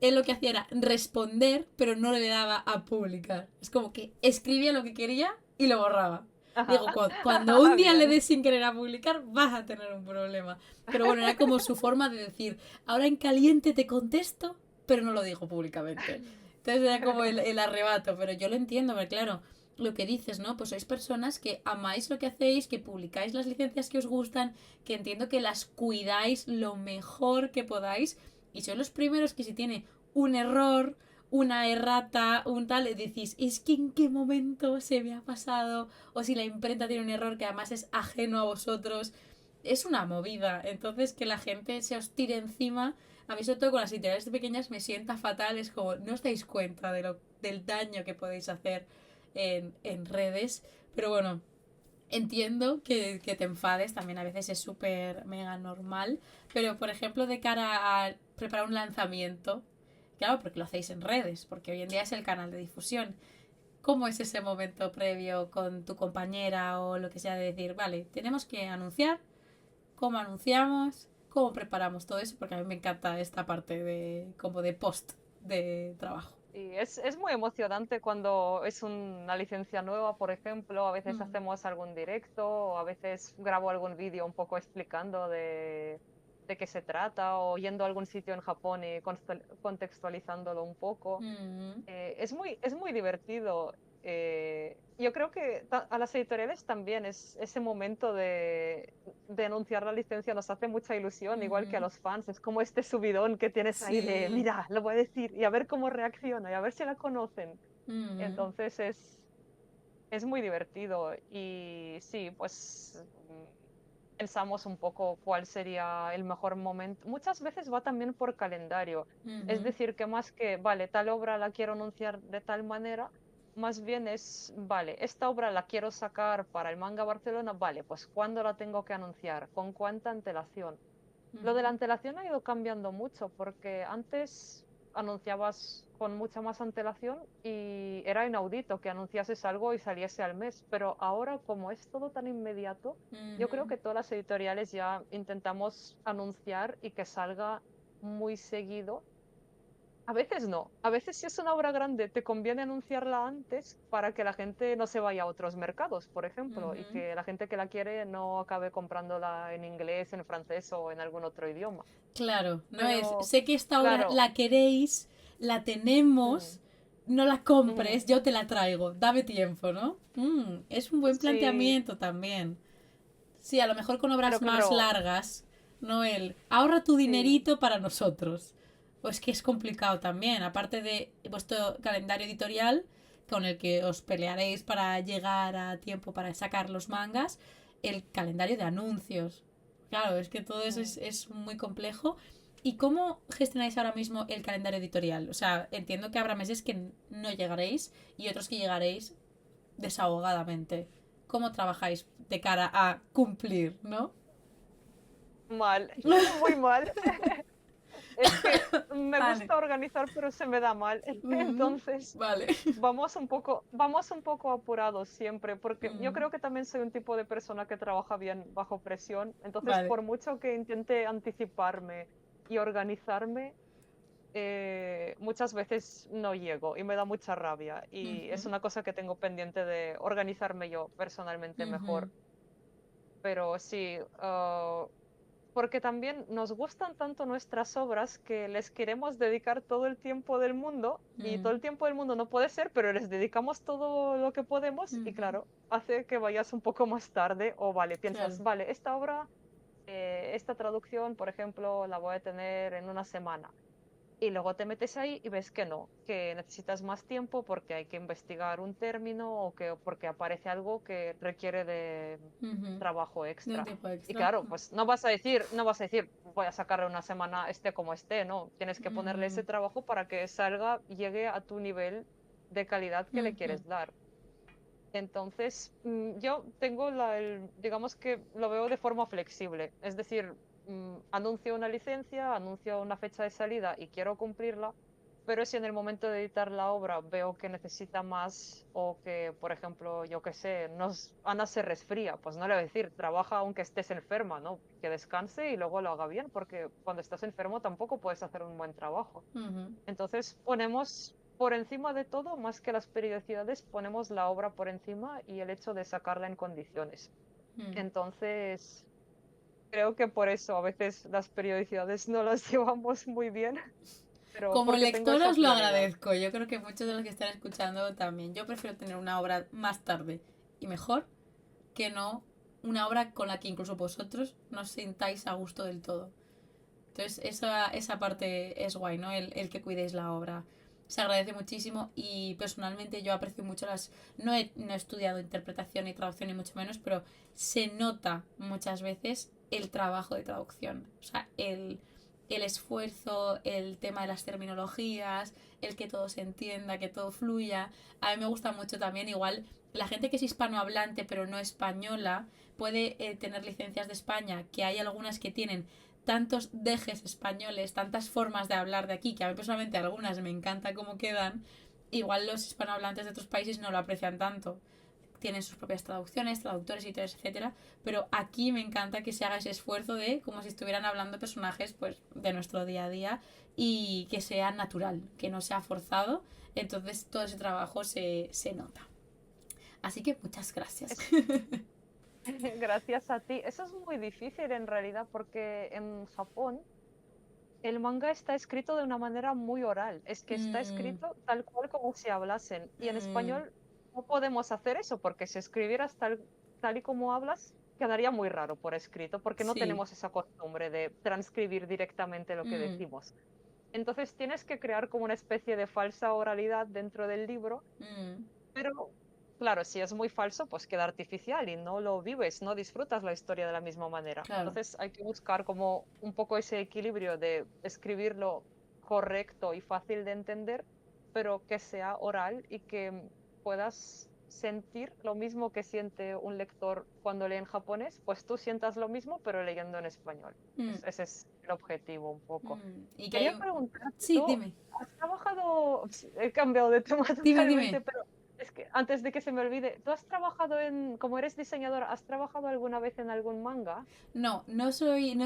Él lo que hacía era responder, pero no le daba a publicar. Es como que escribía lo que quería y lo borraba. Ajá, Digo, cuando un día le bien. des sin querer a publicar, vas a tener un problema. Pero bueno, era como su forma de decir, ahora en caliente te contesto, pero no lo digo públicamente. Entonces era como el arrebato, pero yo lo entiendo, pero claro, lo que dices, ¿no? Pues sois personas que amáis lo que hacéis, que publicáis las licencias que os gustan, que entiendo que las cuidáis lo mejor que podáis y sois los primeros que si tiene un error, una errata, un tal, decís, es que en qué momento se me ha pasado, o si la imprenta tiene un error que además es ajeno a vosotros, es una movida. Entonces que la gente se os tire encima, a mí sobre todo con las editoriales pequeñas me sienta fatal, es como, no os dais cuenta del daño que podéis hacer en redes, pero bueno, entiendo que te enfades, también a veces es súper mega normal, pero por ejemplo de cara a preparar un lanzamiento, claro, porque lo hacéis en redes, porque hoy en día es el canal de difusión. ¿Cómo es ese momento previo con tu compañera o lo que sea de decir, vale, tenemos que anunciar, cómo anunciamos, cómo preparamos todo eso? Porque a mí me encanta esta parte de como de post de trabajo. Y es muy emocionante cuando es una licencia nueva, por ejemplo. A veces Mm, hacemos algún directo o a veces grabo algún vídeo un poco explicando de qué se trata o yendo a algún sitio en Japón y contextualizándolo un poco. mm, Es muy divertido. Yo creo que a las editoriales también ese momento de anunciar la licencia nos hace mucha ilusión, igual que a mm, los fans. Es como este subidón que tienes ahí de, sí. mira, lo voy a decir y a ver cómo reacciona y a ver si la conocen. Mm, Entonces es muy divertido y sí, pues pensamos un poco cuál sería el mejor momento. Muchas veces va también por calendario. Es mm, decir, que más que, vale, tal obra la quiero anunciar de tal manera, más bien es, vale, esta obra la quiero sacar para el Manga Barcelona, vale, pues ¿cuándo la tengo que anunciar? ¿Con cuánta antelación? Lo de la mm, antelación ha ido cambiando mucho porque antes anunciabas con mucha más antelación y era inaudito que anunciases algo y saliese al mes, pero ahora como es todo tan inmediato, yo creo mm. que todas las editoriales ya intentamos anunciar y que salga muy seguido. A veces no, a veces si es una obra grande te conviene anunciarla antes para que la gente no se vaya a otros mercados, por ejemplo, y Ujú. que la gente que la quiere no acabe comprándola en inglés, en francés o en algún otro idioma. Claro, no es, Pero, sé que esta obra claro, la queréis, la tenemos, mm, no la mm, compres, yo te la traigo, dame tiempo, ¿no? Es un buen sí, planteamiento también. Sí, a lo mejor con pero obras más claro, largas, no el ahorra tu sí, dinerito para nosotros. Pues que es complicado también, aparte de vuestro calendario editorial con el que os pelearéis para llegar a tiempo para sacar los mangas, el calendario de anuncios. Claro, es que todo eso mm, es muy complejo. ¿Y cómo gestionáis ahora mismo el calendario editorial? O sea, entiendo que habrá meses que no llegaréis y otros que llegaréis desahogadamente. ¿Cómo trabajáis de cara a cumplir, no? Mal, muy mal. Es que me Vale. gusta organizar, pero se me da mal. Ujú. Entonces, Vale. vamos un poco apurados siempre, porque yo Mm, creo que también soy un tipo de persona que trabaja bien bajo presión. Entonces, vale. por mucho que intente anticiparme y organizarme, muchas veces no llego y me da mucha rabia. Y es Ujú, una cosa que tengo pendiente de organizarme yo personalmente ujú, mejor. Pero sí, porque también nos gustan tanto nuestras obras que les queremos dedicar todo el tiempo del mundo y todo mm, el tiempo del mundo no puede ser, pero les dedicamos todo lo que podemos y ujú. claro, hace que vayas un poco más tarde o vale, piensas, Claro. vale, esta obra, esta traducción, por ejemplo, la voy a tener en una semana. Y luego te metes ahí y ves que no, que necesitas más tiempo porque hay que investigar un término o que porque aparece algo que requiere de Ujú. trabajo De un extra. tipo Y extra. claro, pues no vas a decir, voy a sacarle una semana esté como esté, no, tienes que ponerle ese Mm, trabajo para que salga, llegue a tu nivel de calidad que le ujú, quieres dar. Entonces, yo tengo digamos que lo veo de forma flexible. Es decir, anuncio una licencia, anuncio una fecha de salida y quiero cumplirla, pero si en el momento de editar la obra veo que necesita más o que, por ejemplo, yo qué sé, Ana se resfría, pues no le voy a decir, trabaja aunque estés enferma, ¿no? Que descanse y luego lo haga bien, porque cuando estás enfermo tampoco puedes hacer un buen trabajo. ujú, Entonces ponemos por encima de todo, más que las periodicidades, ponemos la obra por encima y el hecho de sacarla en condiciones. mm. Entonces, creo que por eso a veces las periodicidades no las llevamos muy bien, pero Como porque tengo lectora esa os lo prioridad. agradezco. Yo creo que muchos de los que están escuchando también. Yo prefiero tener una obra más tarde y mejor que no una obra con la que incluso vosotros no os sintáis a gusto del todo. Entonces, esa parte es guay, ¿no? El que cuidéis la obra. Se agradece muchísimo y personalmente yo aprecio mucho las... No he estudiado interpretación y traducción ni mucho menos, pero se nota muchas veces el trabajo de traducción. O sea, el esfuerzo, el tema de las terminologías, el que todo se entienda, que todo fluya. A mí me gusta mucho también, igual, la gente que es hispanohablante pero no española puede tener licencias de España, que hay algunas que tienen tantos dejes españoles, tantas formas de hablar de aquí, que a mí personalmente algunas me encanta cómo quedan, igual los hispanohablantes de otros países no lo aprecian tanto. Tienen sus propias traducciones, traductores, editores, etcétera, pero aquí me encanta que se haga ese esfuerzo de como si estuvieran hablando personajes pues de nuestro día a día y que sea natural, que no sea forzado, entonces todo ese trabajo se nota. Así que muchas gracias. Es, gracias a ti. Eso es muy difícil en realidad porque en Japón el manga está escrito de una manera muy oral. Es que está Mm, escrito tal cual como si hablasen. Y en mm, español no podemos hacer eso, porque si escribieras tal y como hablas, quedaría muy raro por escrito, porque no sí. tenemos esa costumbre de transcribir directamente lo que Mm, decimos. Entonces tienes que crear como una especie de falsa oralidad dentro del libro, mm, pero claro, si es muy falso, pues queda artificial y no lo vives, no disfrutas la historia de la misma manera. claro. Entonces hay que buscar como un poco ese equilibrio de escribirlo correcto y fácil de entender, pero que sea oral y que puedas sentir lo mismo que siente un lector cuando lee en japonés, pues tú sientas lo mismo, pero leyendo en español. Mm, Ese es el objetivo un poco. y que hay Quería un... preguntarte, Sí, ¿tú dime. has trabajado? He cambiado de tema Dime, totalmente, dime. pero es que antes de que se me olvide, ¿tú has trabajado como eres diseñadora, has trabajado alguna vez en algún manga? No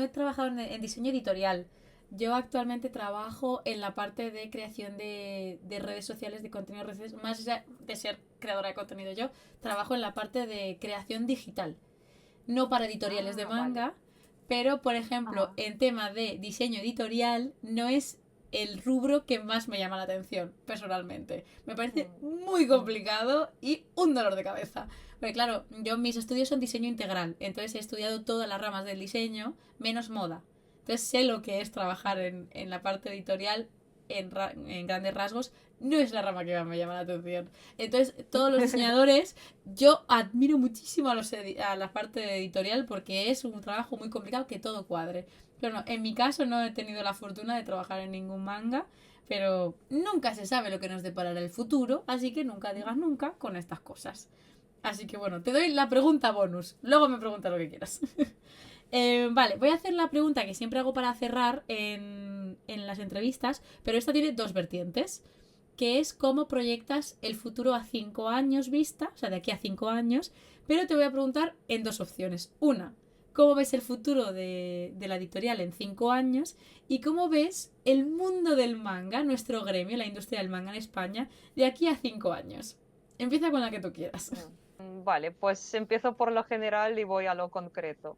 he trabajado en diseño editorial. Yo actualmente trabajo en la parte de creación de redes sociales, de contenido de redes, más allá de ser creadora de contenido yo, trabajo en la parte de creación digital. No para editoriales de Ah, vale. manga, pero por ejemplo, Ajá. en tema de diseño editorial no es el rubro que más me llama la atención, personalmente. Me parece Mm, muy mm, complicado y un dolor de cabeza. Porque claro, yo mis estudios son diseño integral, entonces he estudiado todas las ramas del diseño, menos moda. Entonces sé lo que es trabajar mm. en la parte editorial en grandes rasgos, no es la rama que más me llama la atención. Entonces, todos los diseñadores, yo admiro muchísimo a la parte editorial porque es un trabajo muy complicado que todo cuadre. Pero no, en mi caso no he tenido la fortuna de trabajar en ningún manga, Pero nunca se sabe lo que nos deparará el futuro, así que nunca digas nunca con estas cosas. Así que bueno, te doy la pregunta bonus. Luego me preguntas lo que quieras. Vale, voy a hacer la pregunta que siempre hago para cerrar en las entrevistas, pero esta tiene dos vertientes, que es cómo proyectas el futuro a 5 años vista, o sea, de aquí a 5 años, pero te voy a preguntar en dos opciones. Una, ¿cómo ves el futuro de la editorial en 5 años? Y cómo ves el mundo del manga, nuestro gremio, la industria del manga en España, de aquí a 5 años. Empieza con la que tú quieras. Vale, pues empiezo por lo general y voy a lo concreto.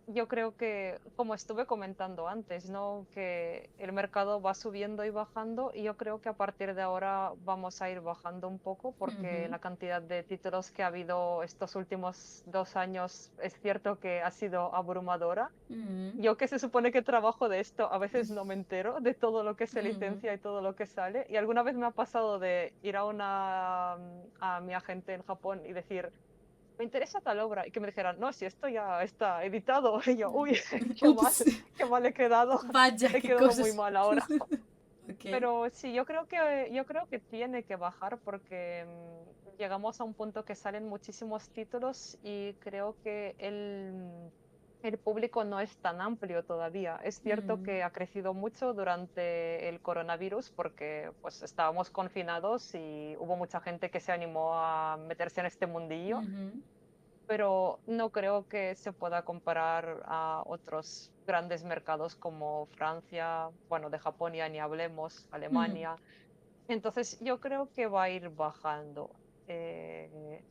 Yo creo que, como estuve comentando antes, ¿no? Que el mercado va subiendo y bajando y yo creo que a partir de ahora vamos a ir bajando un poco porque Ujú, la cantidad de títulos que ha habido estos últimos 2 años es cierto que ha sido abrumadora. ujú, Yo que se supone que trabajo de esto, a veces no me entero de todo lo que se ujú, licencia y todo lo que sale. Y alguna vez me ha pasado de ir a mi agente en Japón y decir, me interesa tal obra, y que me dijeran, no, si esto ya está editado. Y yo, uy, Ups, qué mal he quedado, vaya, he qué quedado muy cosas. mal ahora. Ok. Pero sí, yo creo que tiene que bajar porque llegamos a un punto que salen muchísimos títulos y creo que el público no es tan amplio todavía. Es cierto Mm, que ha crecido mucho durante el coronavirus porque pues estábamos confinados y hubo mucha gente que se animó a meterse en este mundillo, ujú, pero no creo que se pueda comparar a otros grandes mercados como Francia, bueno, de Japón ya ni hablemos, mm, Alemania. Entonces yo creo que va a ir bajando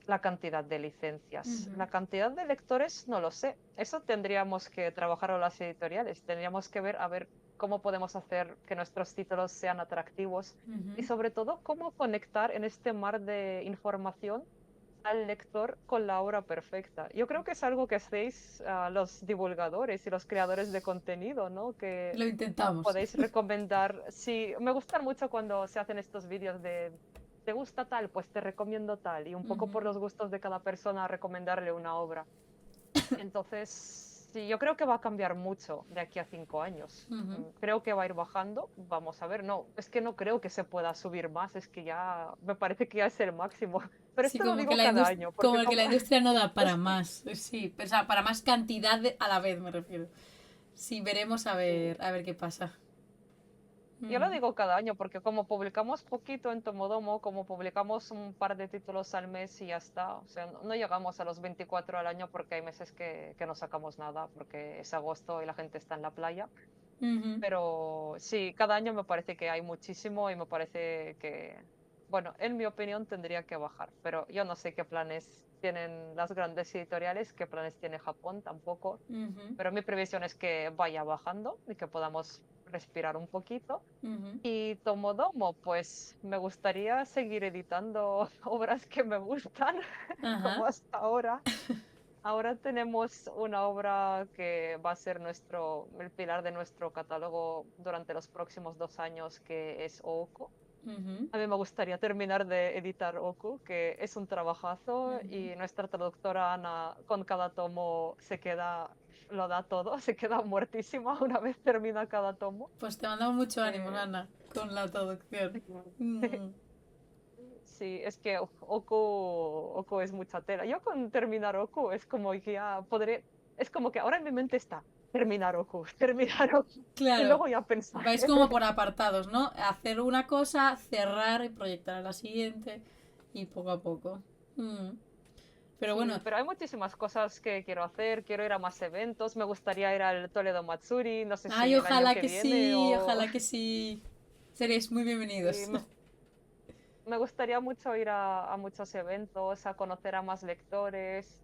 la cantidad de licencias. ujú, La cantidad de lectores, no lo sé. Eso tendríamos que trabajar las editoriales. Tendríamos que ver a ver cómo podemos hacer que nuestros títulos sean atractivos y ujú. sobre todo cómo conectar en este mar de información al lector con la obra perfecta. Yo creo que es algo que hacéis los divulgadores y los creadores de contenido, ¿no? Que Lo intentamos. podéis recomendar. Sí, me gustan mucho cuando se hacen estos vídeos de, ¿te gusta tal? Pues te recomiendo tal. Y un poco por Ujú, los gustos de cada persona recomendarle una obra. Entonces, sí, yo creo que va a cambiar mucho de aquí a 5 años. ujú. Creo que va a ir bajando. Vamos a ver. No, es que no creo que se pueda subir más. Es que ya me parece que ya es el máximo. Pero Sí, esto lo digo cada año, porque como que como la industria no da para es más. Sí, o sea, para más cantidad a la vez me refiero. Sí, veremos sí. a ver qué pasa. Yo lo Mm, digo cada año porque como publicamos poquito en Tomodomo, como publicamos un par de títulos al mes y ya está, o sea, no llegamos a los 24 al año porque hay meses que no sacamos nada porque es agosto y la gente está en la playa. ujú, Pero sí, cada año me parece que hay muchísimo y me parece que, bueno, en mi opinión tendría que bajar, pero yo no sé qué planes tienen las grandes editoriales, qué planes tiene Japón tampoco, ujú, pero mi previsión es que vaya bajando y que podamos respirar un poquito. ujú. Y Tomodomo, pues me gustaría seguir editando obras que me gustan, como Ajá. hasta ahora. Ahora tenemos una obra que va a ser el pilar de nuestro catálogo durante los próximos 2 años, que es Oku. Ujú, A mí me gustaría terminar de editar Oku, que es un trabajazo ujú. y nuestra traductora Ana con cada tomo lo da todo, se queda muertísima una vez termina cada tomo. Pues te mandamos mucho ánimo, Eh, Ana, con la traducción. Mm, Sí, es que Oku es mucha tela. Yo con terminar Oku es como que ya podré, es como que ahora en mi mente está terminar Oku, terminar Oku, y claro, luego ya pensar. vais como por apartados, ¿no? Hacer una cosa, cerrar y proyectar a la siguiente y poco a poco. Mm. Pero Sí, bueno, pero hay muchísimas cosas que quiero hacer. Quiero ir a más eventos. Me gustaría ir al Toledo Matsuri. No sé ay, si el año que viene o... ojalá que sí. Seréis muy Sí, bienvenidos. me gustaría mucho ir a muchos eventos, a conocer a más lectores.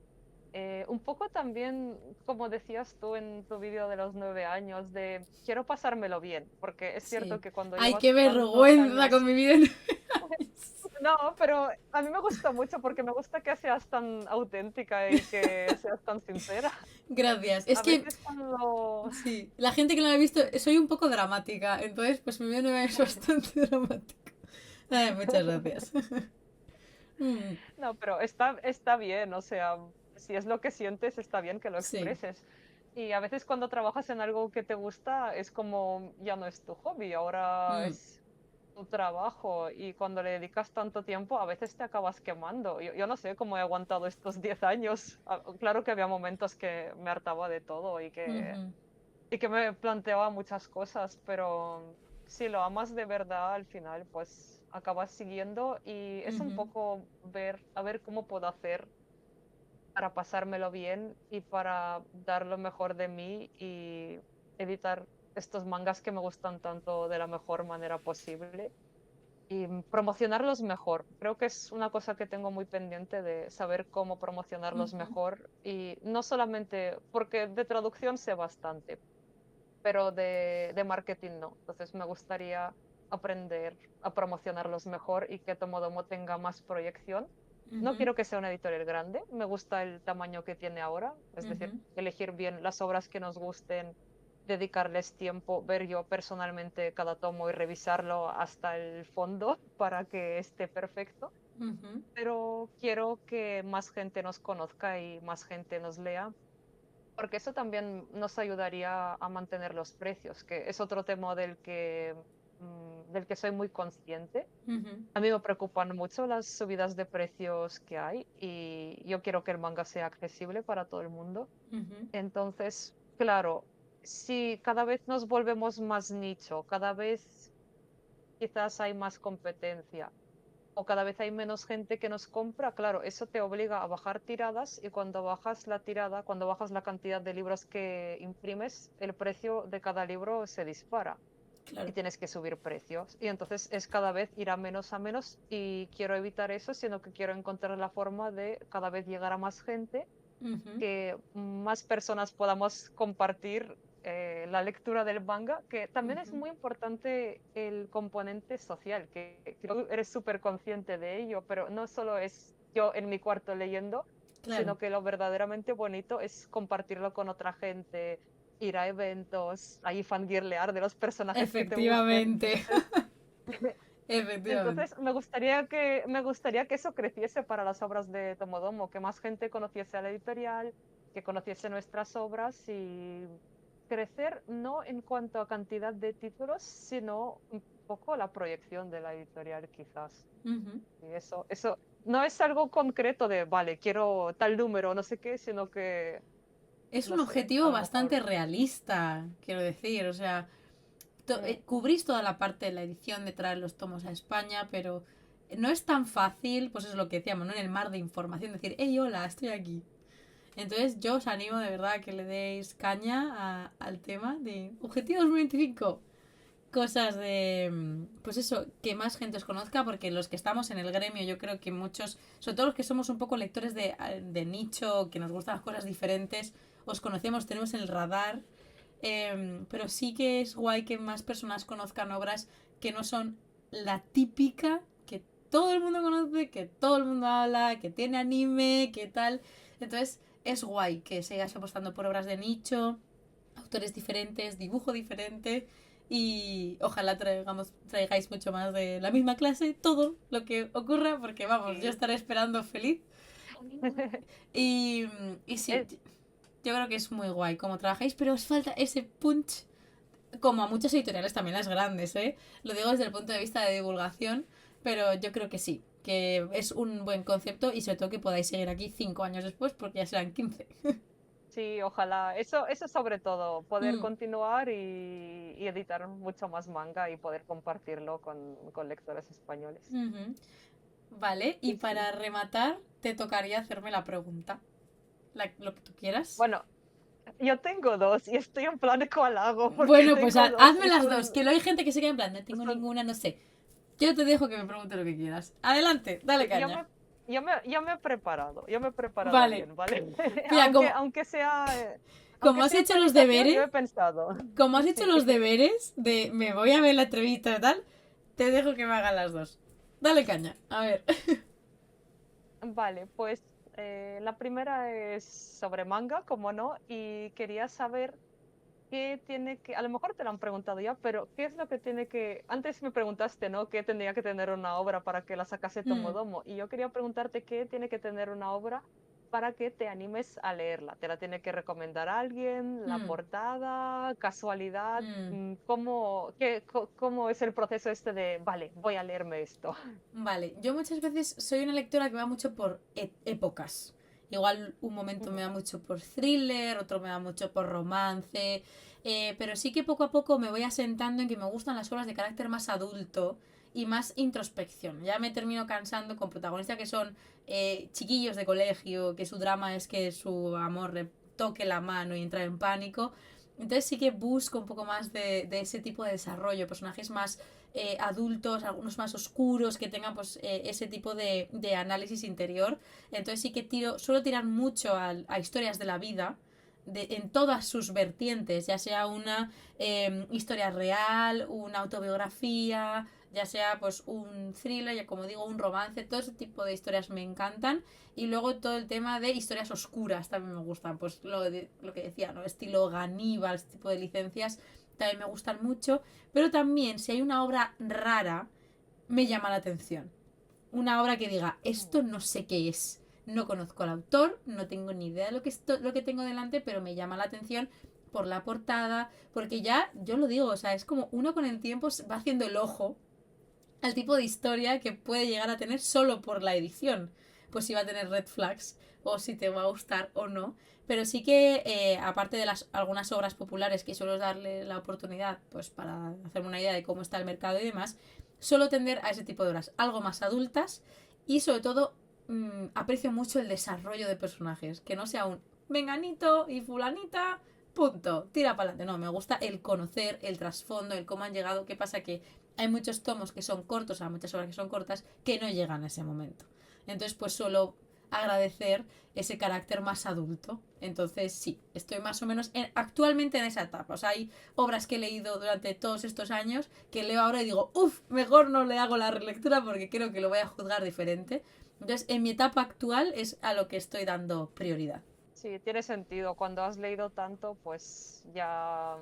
Un poco también, como decías tú en tu vídeo de los 9 años, de quiero pasármelo bien, porque es cierto Sí. que cuando Ay, llevas qué tantos vergüenza con años, mi vida. no, pero a mí me gusta mucho porque me gusta que seas tan auténtica y que seas tan sincera. Gracias. Es A que, veces cuando... sí, la gente que no lo ha visto, soy un poco dramática. Entonces, pues mi vida no es bastante dramática. Ay, muchas gracias. Mm, No, pero está bien, o sea, si es lo que sientes, está bien que lo sí. expreses. Y a veces cuando trabajas en algo que te gusta, es como ya no es tu hobby, ahora Mm, es tu trabajo. Y cuando le dedicas tanto tiempo, a veces te acabas quemando. Yo no sé cómo he aguantado estos 10 años. Claro que había momentos que me hartaba de todo ujú, y que me planteaba muchas cosas, pero si lo amas de verdad, al final, pues acabas siguiendo y es un ujú, poco ver, a ver cómo puedo hacer para pasármelo bien y para dar lo mejor de mí y editar estos mangas que me gustan tanto de la mejor manera posible y promocionarlos mejor. Creo que es una cosa que tengo muy pendiente de saber cómo promocionarlos ujú, mejor y no solamente porque de traducción sé bastante, pero de marketing no. Entonces me gustaría aprender a promocionarlos mejor y que Tomodomo tenga más proyección. No ujú, quiero que sea una editorial grande, me gusta el tamaño que tiene ahora, es decir, ujú. elegir bien las obras que nos gusten, dedicarles tiempo, ver yo personalmente cada tomo y revisarlo hasta el fondo para que esté perfecto, Ujú, pero quiero que más gente nos conozca y más gente nos lea porque eso también nos ayudaría a mantener los precios, que es otro tema del que soy muy consciente. ujú, A mí me preocupan mucho las subidas de precios que hay y yo quiero que el manga sea accesible para todo el mundo. ujú, Entonces, claro, si cada vez nos volvemos más nicho, cada vez quizás hay más competencia o cada vez hay menos gente que nos compra, claro, eso te obliga a bajar tiradas y cuando bajas la tirada, cuando bajas la cantidad de libros que imprimes, el precio de cada libro se dispara y claro. tienes que subir precios. Y entonces es cada vez ir a menos y quiero evitar eso, sino que quiero encontrar la forma de cada vez llegar a más gente, Ujú, que más personas podamos compartir la lectura del manga, que también es ujú, muy importante el componente social, que creo que eres súper consciente de ello, pero no solo es yo en mi cuarto leyendo, claro. sino que lo verdaderamente bonito es compartirlo con otra gente, ir a eventos, ahí fangirlear de los personajes que te gusten. Efectivamente. Efectivamente. Entonces, me gustaría que eso creciese para las obras de Tomodomo, que más gente conociese a la editorial, que conociese nuestras obras y crecer no en cuanto a cantidad de títulos, sino un poco la proyección de la editorial, quizás. Ujú. Y eso no es algo concreto de, vale, quiero tal número, no sé qué, sino que, Es no un sé, a objetivo lo bastante mejor. realista, quiero decir. O sea, mm, cubrís toda la parte de la edición de traer los tomos a España, pero no es tan fácil, pues es lo que decíamos, ¿no? En el mar de información, decir, hey, hola, estoy aquí. Entonces yo os animo de verdad a que le deis caña al tema de Objetivo 2025. Cosas de, pues eso, que más gente os conozca, porque los que estamos en el gremio, yo creo que muchos, sobre todo los que somos un poco lectores de nicho, que nos gustan las cosas diferentes, os conocemos, tenemos el radar, pero sí que es guay que más personas conozcan obras que no son la típica que todo el mundo conoce, que todo el mundo habla, que tiene anime, que tal. Entonces es guay que sigáis apostando por obras de nicho, autores diferentes, dibujo diferente y ojalá traigáis mucho más de la misma clase, todo lo que ocurra, porque vamos, yo Sí. estaré esperando feliz. Y, y sí, Es- yo creo que es muy guay cómo trabajáis, pero os falta ese punch, como a muchas editoriales, también las grandes, ¿eh? Lo digo desde el punto de vista de divulgación, pero yo creo que sí, que es un buen concepto y sobre todo que podáis seguir aquí 5 años después, porque ya serán 15. Sí, ojalá. Eso sobre todo, poder Mm, continuar y editar mucho más manga y poder compartirlo con lectores españoles. ujú. Vale, y Sí, sí. para rematar, te tocaría hacerme la pregunta. Lo que tú quieras. Bueno, yo tengo dos y estoy en plan de cuál hago porque Bueno, pues tengo dos hazme y las dos, que luego hay gente que se queda en plan, no tengo son, ninguna, no sé. Yo te dejo que me pregunte lo que quieras. Adelante, dale sí, caña. yo me he preparado Vale. bien, ¿vale? Mira, como Aunque has sea hecho los improvisación, yo deberes, he pensado. como has hecho Sí. los deberes de me voy a ver la entrevista y tal, te dejo que me hagan las dos. Dale caña, a ver. Vale, pues la primera es sobre manga, como no, y quería saber qué tiene que, a lo mejor te lo han preguntado ya, pero ¿qué es lo que tiene que, antes me preguntaste, ¿no? ¿Qué tendría que tener una obra para que la sacase Hmm, Tomodomo? Y yo quería preguntarte qué tiene que tener una obra para que te animes a leerla. ¿Te la tiene que recomendar alguien? ¿La Mm, portada? ¿Casualidad? mm. ¿Cómo es el proceso este de, vale, voy a leerme esto? Vale, yo muchas veces soy una lectora que va mucho por épocas. Igual un momento me Ujú, va mucho por thriller, otro me va mucho por romance, pero sí que poco a poco me voy asentando en que me gustan las obras de carácter más adulto y más introspección. Ya me termino cansando con protagonistas que son chiquillos de colegio, que su drama es que su amor le toque la mano y entra en pánico. Entonces sí que busco un poco más de ese tipo de desarrollo, personajes más adultos, algunos más oscuros, que tengan pues ese tipo de análisis interior. Entonces sí que suelo tirar mucho a historias de la vida, en todas sus vertientes, ya sea una historia real, una autobiografía, ya sea pues un thriller, ya como digo, un romance, todo ese tipo de historias me encantan. Y luego todo el tema de historias oscuras también me gustan, pues lo que decía, ¿no? Estilo Ganíbal, este tipo de licencias también me gustan mucho. Pero también, si hay una obra rara, me llama la atención. Una obra que diga, esto ujú. no sé qué es. No conozco al autor, no tengo ni idea de lo que tengo delante, pero me llama la atención por la portada, porque ya, yo lo digo, o sea, es como uno con el tiempo va haciendo el ojo al tipo de historia que puede llegar a tener solo por la edición. Pues si va a tener red flags o si te va a gustar o no. Pero sí que, aparte de algunas obras populares que suelo darle la oportunidad, pues para hacerme una idea de cómo está el mercado y demás, suelo tender a ese tipo de obras, algo más adultas y sobre todo aprecio mucho el desarrollo de personajes, que no sea un venganito y fulanita, punto, tira para adelante. No, me gusta el conocer el trasfondo, el cómo han llegado, qué pasa que hay muchos tomos que son cortos, o sea, muchas obras que son cortas, que no llegan a ese momento. Entonces, pues suelo agradecer ese carácter más adulto. Entonces, sí, estoy más o menos actualmente en esa etapa. O sea, hay obras que he leído durante todos estos años que leo ahora y digo, uff, mejor no le hago la relectura porque creo que lo voy a juzgar diferente. Entonces, en mi etapa actual es a lo que estoy dando prioridad. Sí, tiene sentido. Cuando has leído tanto, pues ya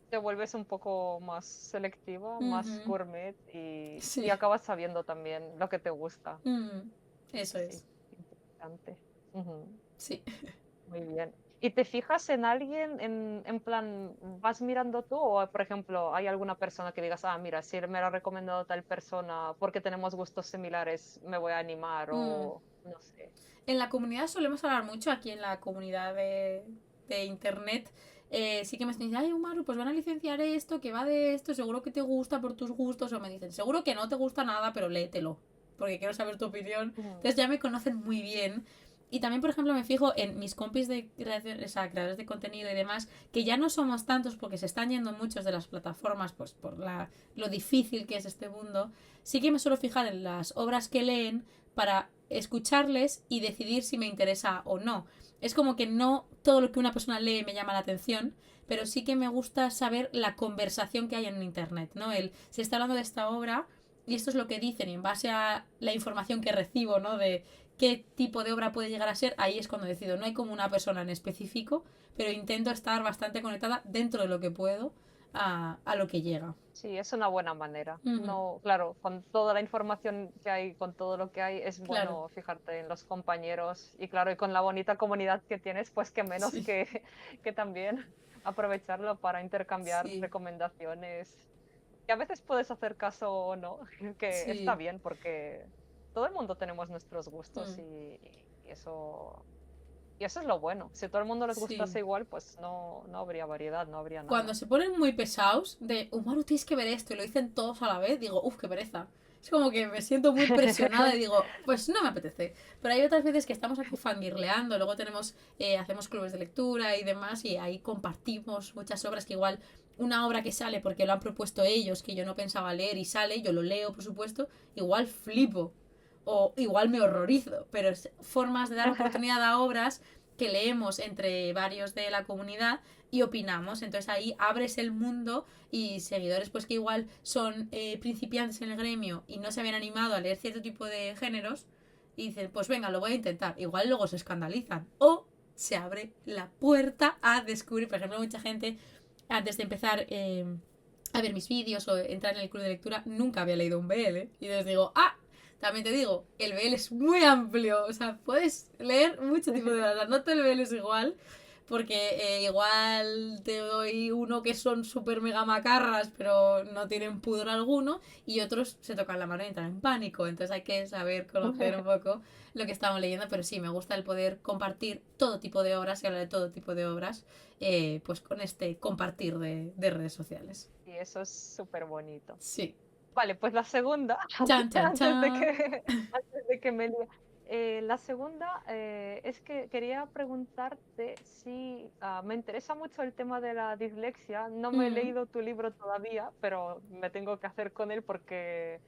te vuelves un poco más selectiva, más Ujú. gourmet y Sí. acabas sabiendo también lo que te gusta. Eso Sí, es. interesante. Ujú. Sí. Muy bien. ¿Y te fijas en alguien, en plan, vas mirando tú o, por ejemplo, hay alguna persona que digas, ah, mira, si él me lo ha recomendado tal persona porque tenemos gustos similares, me voy a animar Mm. o no sé? En la comunidad solemos hablar mucho, aquí en la comunidad de internet. Sí que me dicen, ay, Umaru, pues van a licenciar esto, que va de esto, seguro que te gusta por tus gustos. O me dicen, seguro que no te gusta nada, pero léetelo, porque quiero saber tu opinión. Ujú, Entonces ya me conocen muy bien. Y también, por ejemplo, me fijo en mis compis de creación, o sea, creadores de contenido y demás, que ya no somos tantos porque se están yendo muchos de las plataformas, pues por lo difícil que es este mundo. Sí que me suelo fijar en las obras que leen para escucharles y decidir si me interesa o no. Es como que no todo lo que una persona lee me llama la atención, pero sí que me gusta saber la conversación que hay en internet, ¿no? Se está hablando de esta obra y esto es lo que dicen y en base a la información que recibo, ¿no? De qué tipo de obra puede llegar a ser, ahí es cuando decido. No hay como una persona en específico, pero intento estar bastante conectada dentro de lo que puedo a lo que llega. sí, es una buena manera. Ujú. No, claro, con toda la información que hay, con todo lo que hay, es Claro, bueno fijarte en los compañeros y claro, y con la bonita comunidad que tienes, pues que menos sí, que también aprovecharlo para intercambiar sí, recomendaciones, que a veces puedes hacer caso o no, que está sí. bien porque todo el mundo tenemos nuestros gustos Mm, y eso es lo bueno. Si a todo el mundo les sí. gustase igual, pues no habría variedad, no habría Cuando nada. se ponen muy pesados, de Umaru, tienes que ver esto, y lo dicen todos a la vez, digo, uff, qué pereza. Es como que me siento muy presionada y digo, pues no me apetece. Pero hay otras veces que estamos aquí fangirleando, luego hacemos clubes de lectura y demás, y ahí compartimos muchas obras que igual una obra que sale porque lo han propuesto ellos, que yo no pensaba leer y sale, yo lo leo, por supuesto, igual flipo o igual me horrorizo, pero es formas de dar oportunidad a obras que leemos entre varios de la comunidad y opinamos. Entonces ahí abres el mundo y seguidores pues que igual son principiantes en el gremio y no se habían animado a leer cierto tipo de géneros y dicen, pues venga, lo voy a intentar. Igual luego se escandalizan. O se abre la puerta a descubrir, por ejemplo, mucha gente antes de empezar a ver mis vídeos o entrar en el club de lectura nunca había leído un BL. Y les digo, ah, También te digo, el BL es muy amplio, o sea, puedes leer mucho tipo de obras, no todo el BL es igual, porque igual te doy uno que son súper mega macarras, pero no tienen pudor alguno, y otros se tocan la mano y entran en pánico, entonces hay que saber conocer un poco lo que estamos leyendo, pero sí, me gusta el poder compartir todo tipo de obras y hablar de todo tipo de obras, pues con este compartir de redes sociales. Y eso es súper bonito. Sí. Vale, pues la segunda, Chan, chan, antes de chan. que, antes de que me líe. La segunda es que quería preguntarte si me interesa mucho el tema de la dislexia. No me he Mm, leído tu libro todavía, pero me tengo que hacer con él porque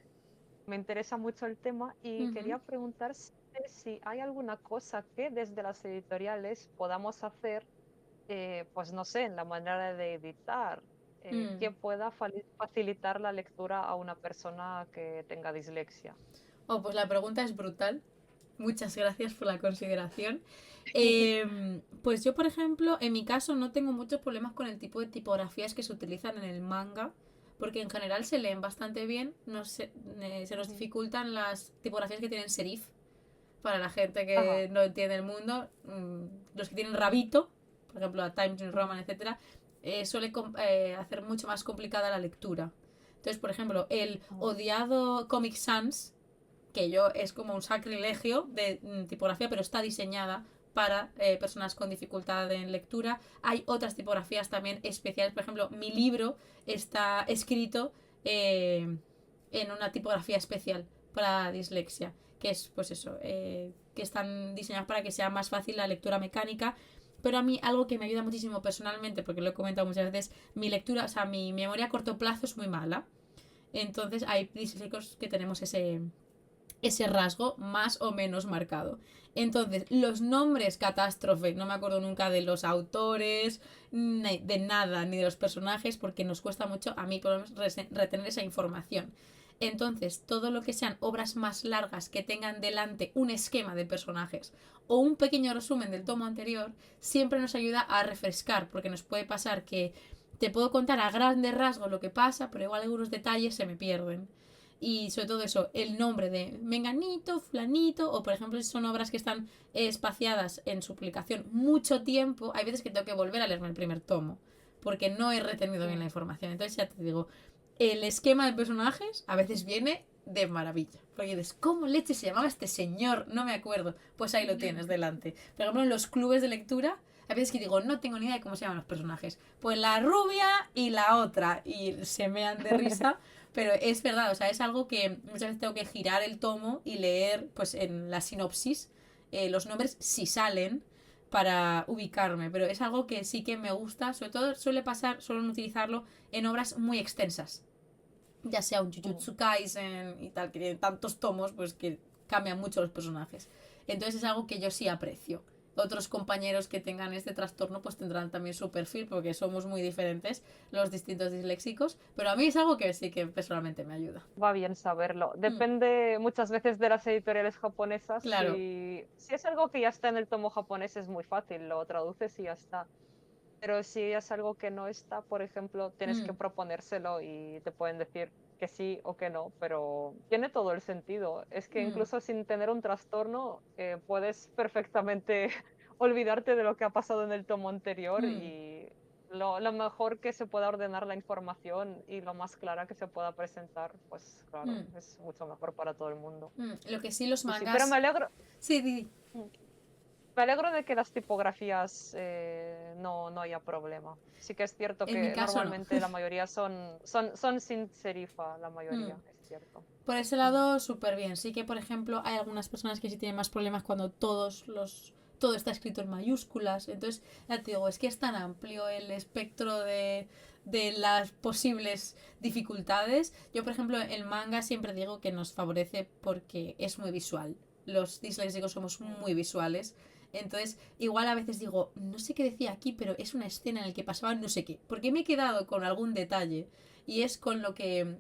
me interesa mucho el tema y ujú, quería preguntar si hay alguna cosa que desde las editoriales podamos hacer, pues no sé, en la manera de editar, que mm. pueda facilitar la lectura a una persona que tenga dislexia. Oh, pues la pregunta es brutal. Muchas gracias por la consideración. Pues yo, por ejemplo, en mi caso no tengo muchos problemas con el tipo de tipografías que se utilizan en el manga, porque en general se leen bastante bien. Se nos dificultan las tipografías que tienen serif, para la gente Ajá. que no entiende el mundo. Los que tienen rabito, por ejemplo, a Times New Ujú. Roman, etcétera, suele hacer mucho más complicada la lectura. Entonces, por ejemplo, el Ujú. odiado Comic Sans, que yo es como un sacrilegio de tipografía, pero está diseñada para personas con dificultad en lectura. Hay otras tipografías también especiales. Por ejemplo, mi libro está escrito en una tipografía especial para dislexia, que es pues eso, que están diseñadas para que sea más fácil la lectura mecánica. Pero a mí algo que me ayuda muchísimo personalmente, porque lo he comentado muchas veces, mi lectura, o sea, mi memoria a corto plazo es muy mala. Entonces hay disléxicos que tenemos ese rasgo más o menos marcado. Entonces, los nombres catástrofe, no me acuerdo nunca de los autores, ni de nada, ni de los personajes, porque nos cuesta mucho, a mí por lo menos, retener esa información. Entonces, todo lo que sean obras más largas que tengan delante un esquema de personajes o un pequeño resumen del tomo anterior, siempre nos ayuda a refrescar, porque nos puede pasar que te puedo contar a grandes rasgos lo que pasa, pero igual algunos detalles se me pierden. Y sobre todo eso, el nombre de menganito, flanito, o por ejemplo si son obras que están espaciadas en su publicación mucho tiempo, hay veces que tengo que volver a leerme el primer tomo, porque no he retenido bien la Mm. información. Entonces ya te digo, el esquema de personajes a veces viene de maravilla. Porque dices, ¿cómo leche se llamaba este señor? No me acuerdo. Pues ahí lo tienes delante. Por ejemplo, en los clubes de lectura, a veces que digo, no tengo ni idea de cómo se llaman los personajes. Pues la rubia y la otra. Y se mean de risa. Pero es verdad, o sea, es algo que muchas veces tengo que girar el tomo y leer, pues en la sinopsis, los nombres si salen para ubicarme. Pero es algo que sí que me gusta. Sobre todo suelen utilizarlo en obras muy extensas, ya sea un Mm. Jujutsu Kaisen y tal, que tiene tantos tomos, pues que cambian mucho los personajes. Entonces es algo que yo sí aprecio. Otros compañeros que tengan este trastorno pues tendrán también su perfil porque somos muy diferentes los distintos disléxicos, pero a mí es algo que sí que personalmente me ayuda. Va bien saberlo. Mm, Depende muchas veces de las editoriales japonesas. claro. Si es algo que ya está en el tomo japonés, es muy fácil, lo traduces y ya está. Pero si es algo que no está, por ejemplo, tienes que Mm, proponérselo y te pueden decir que sí o que no, pero tiene todo el sentido. Es que mm, incluso sin tener un trastorno, puedes perfectamente olvidarte de lo que ha pasado en el tomo anterior mm, y lo mejor que se pueda ordenar la información y lo más clara que se pueda presentar, pues claro, mm, es mucho mejor para todo el mundo. Lo que sí, los Y sí, pero mangas. Sí, mm, me alegro de que las tipografías no haya problema. Sí que es cierto en mi que caso no. normalmente la mayoría son sin serifa, la Mm. mayoría, es cierto. Por ese Ujú. lado, súper bien. Sí que, por ejemplo, hay algunas personas que sí tienen más problemas cuando todo está escrito en mayúsculas. Entonces, ya te digo, es que es tan amplio el espectro de las posibles dificultades. Yo, por ejemplo, el manga siempre digo que nos favorece porque es muy visual. Los disléxicos somos Mm. muy visuales. Entonces, igual a veces digo, no sé qué decía aquí, pero es una escena en la que pasaba no sé qué. Porque me he quedado con algún detalle. Y es con lo que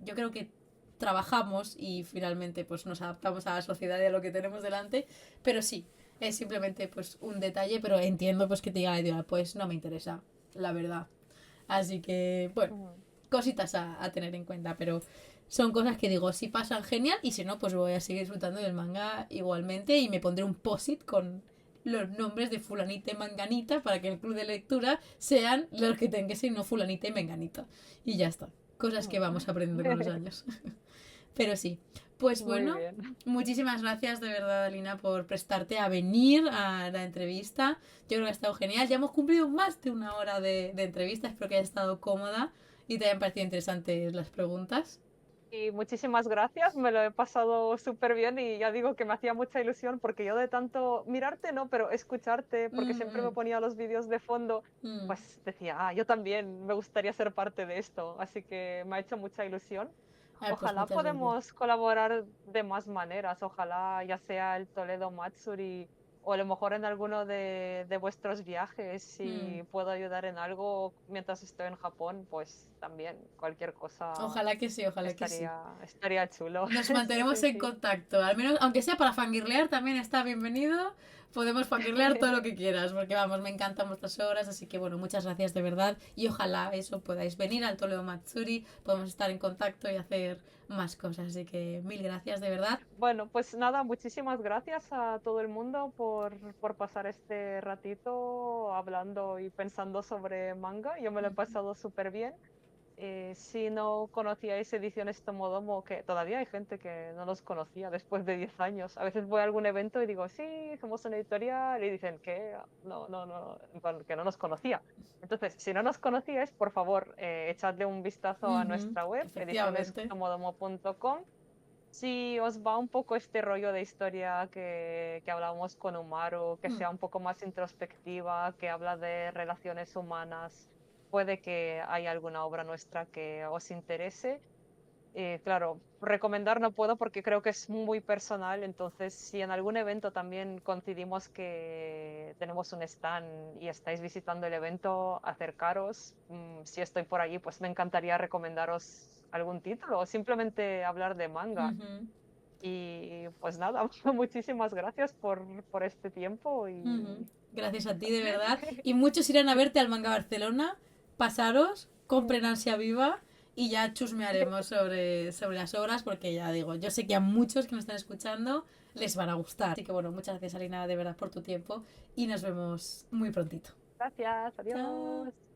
yo creo que trabajamos y finalmente pues nos adaptamos a la sociedad y a lo que tenemos delante, pero sí, es simplemente pues un detalle, pero entiendo pues que te diga la editorial, pues no me interesa, la verdad. Así que, bueno, Ujú. cositas a tener en cuenta, pero son cosas que digo, si pasan genial y si no, pues voy a seguir disfrutando del manga igualmente y me pondré un post-it con los nombres de fulanita y manganita para que el club de lectura sean los que tengan que ser, no fulanita y menganita. Y ya está. Cosas que vamos aprendiendo con los años. Pero sí. Pues Muy bueno, bien. muchísimas gracias de verdad, Alina, por prestarte a venir a la entrevista. Yo creo que ha estado genial. Ya hemos cumplido más de una hora de entrevista. Espero que hayas estado cómoda y te hayan parecido interesantes las preguntas. Y muchísimas gracias, me lo he pasado súper bien y ya digo que me hacía mucha ilusión porque yo de tanto mirarte, no, pero escucharte, porque siempre me Mm, ponía los vídeos de fondo, mm. pues decía, yo también me gustaría ser parte de esto, así que me ha hecho mucha ilusión. Ay, pues Ojalá muchas gracias. podemos colaborar de más maneras, ojalá ya sea el Toledo Matsuri o a lo mejor en alguno de vuestros viajes, Mm. si puedo ayudar en algo mientras estoy en Japón, pues también cualquier cosa Ojalá que sí, ojalá que sí. estaría chulo. Nos Sí, mantenemos sí, en sí. contacto. Al menos, aunque sea para fangirlear, también está bienvenido. Podemos fangirlear todo lo que quieras, porque vamos, me encantan vuestras obras, así que bueno, muchas gracias de verdad. Y ojalá eso podáis venir al Toledo Matsuri, podemos estar en contacto y hacer más cosas. Así que mil gracias de verdad. Bueno, pues nada, muchísimas gracias a todo el mundo por pasar este ratito hablando y pensando sobre manga. Yo me lo he pasado súper bien. Si no conocíais Ediciones Tomodomo, que todavía hay gente que no los conocía después de 10 años. A veces voy a algún evento y digo, sí, somos una editorial, y dicen que no, no, no, en plan, que no nos conocía. Entonces, si no nos conocíais, por favor, echadle un vistazo a Ujú, nuestra web, efectivamente. edicionestomodomo.com. Si os va un poco este rollo de historia que hablábamos con Umaru, que Mm, sea un poco más introspectiva, que habla de relaciones humanas, puede que haya alguna obra nuestra que os interese. Claro, recomendar no puedo porque creo que es muy personal, entonces si en algún evento también coincidimos que tenemos un stand y estáis visitando el evento, acercaros. Si estoy por allí, pues me encantaría recomendaros algún título o simplemente hablar de manga. ujú, Y pues nada, muchísimas gracias por este tiempo ujú. y Gracias a ti, de verdad. Y muchos irán a verte al Manga Barcelona. Pasaros, compren Ansia Viva y ya chusmearemos sobre las obras porque ya digo, yo sé que a muchos que nos están escuchando les van a gustar. Así que bueno, muchas gracias Alina de verdad por tu tiempo y nos vemos muy prontito. gracias, Chao. adiós.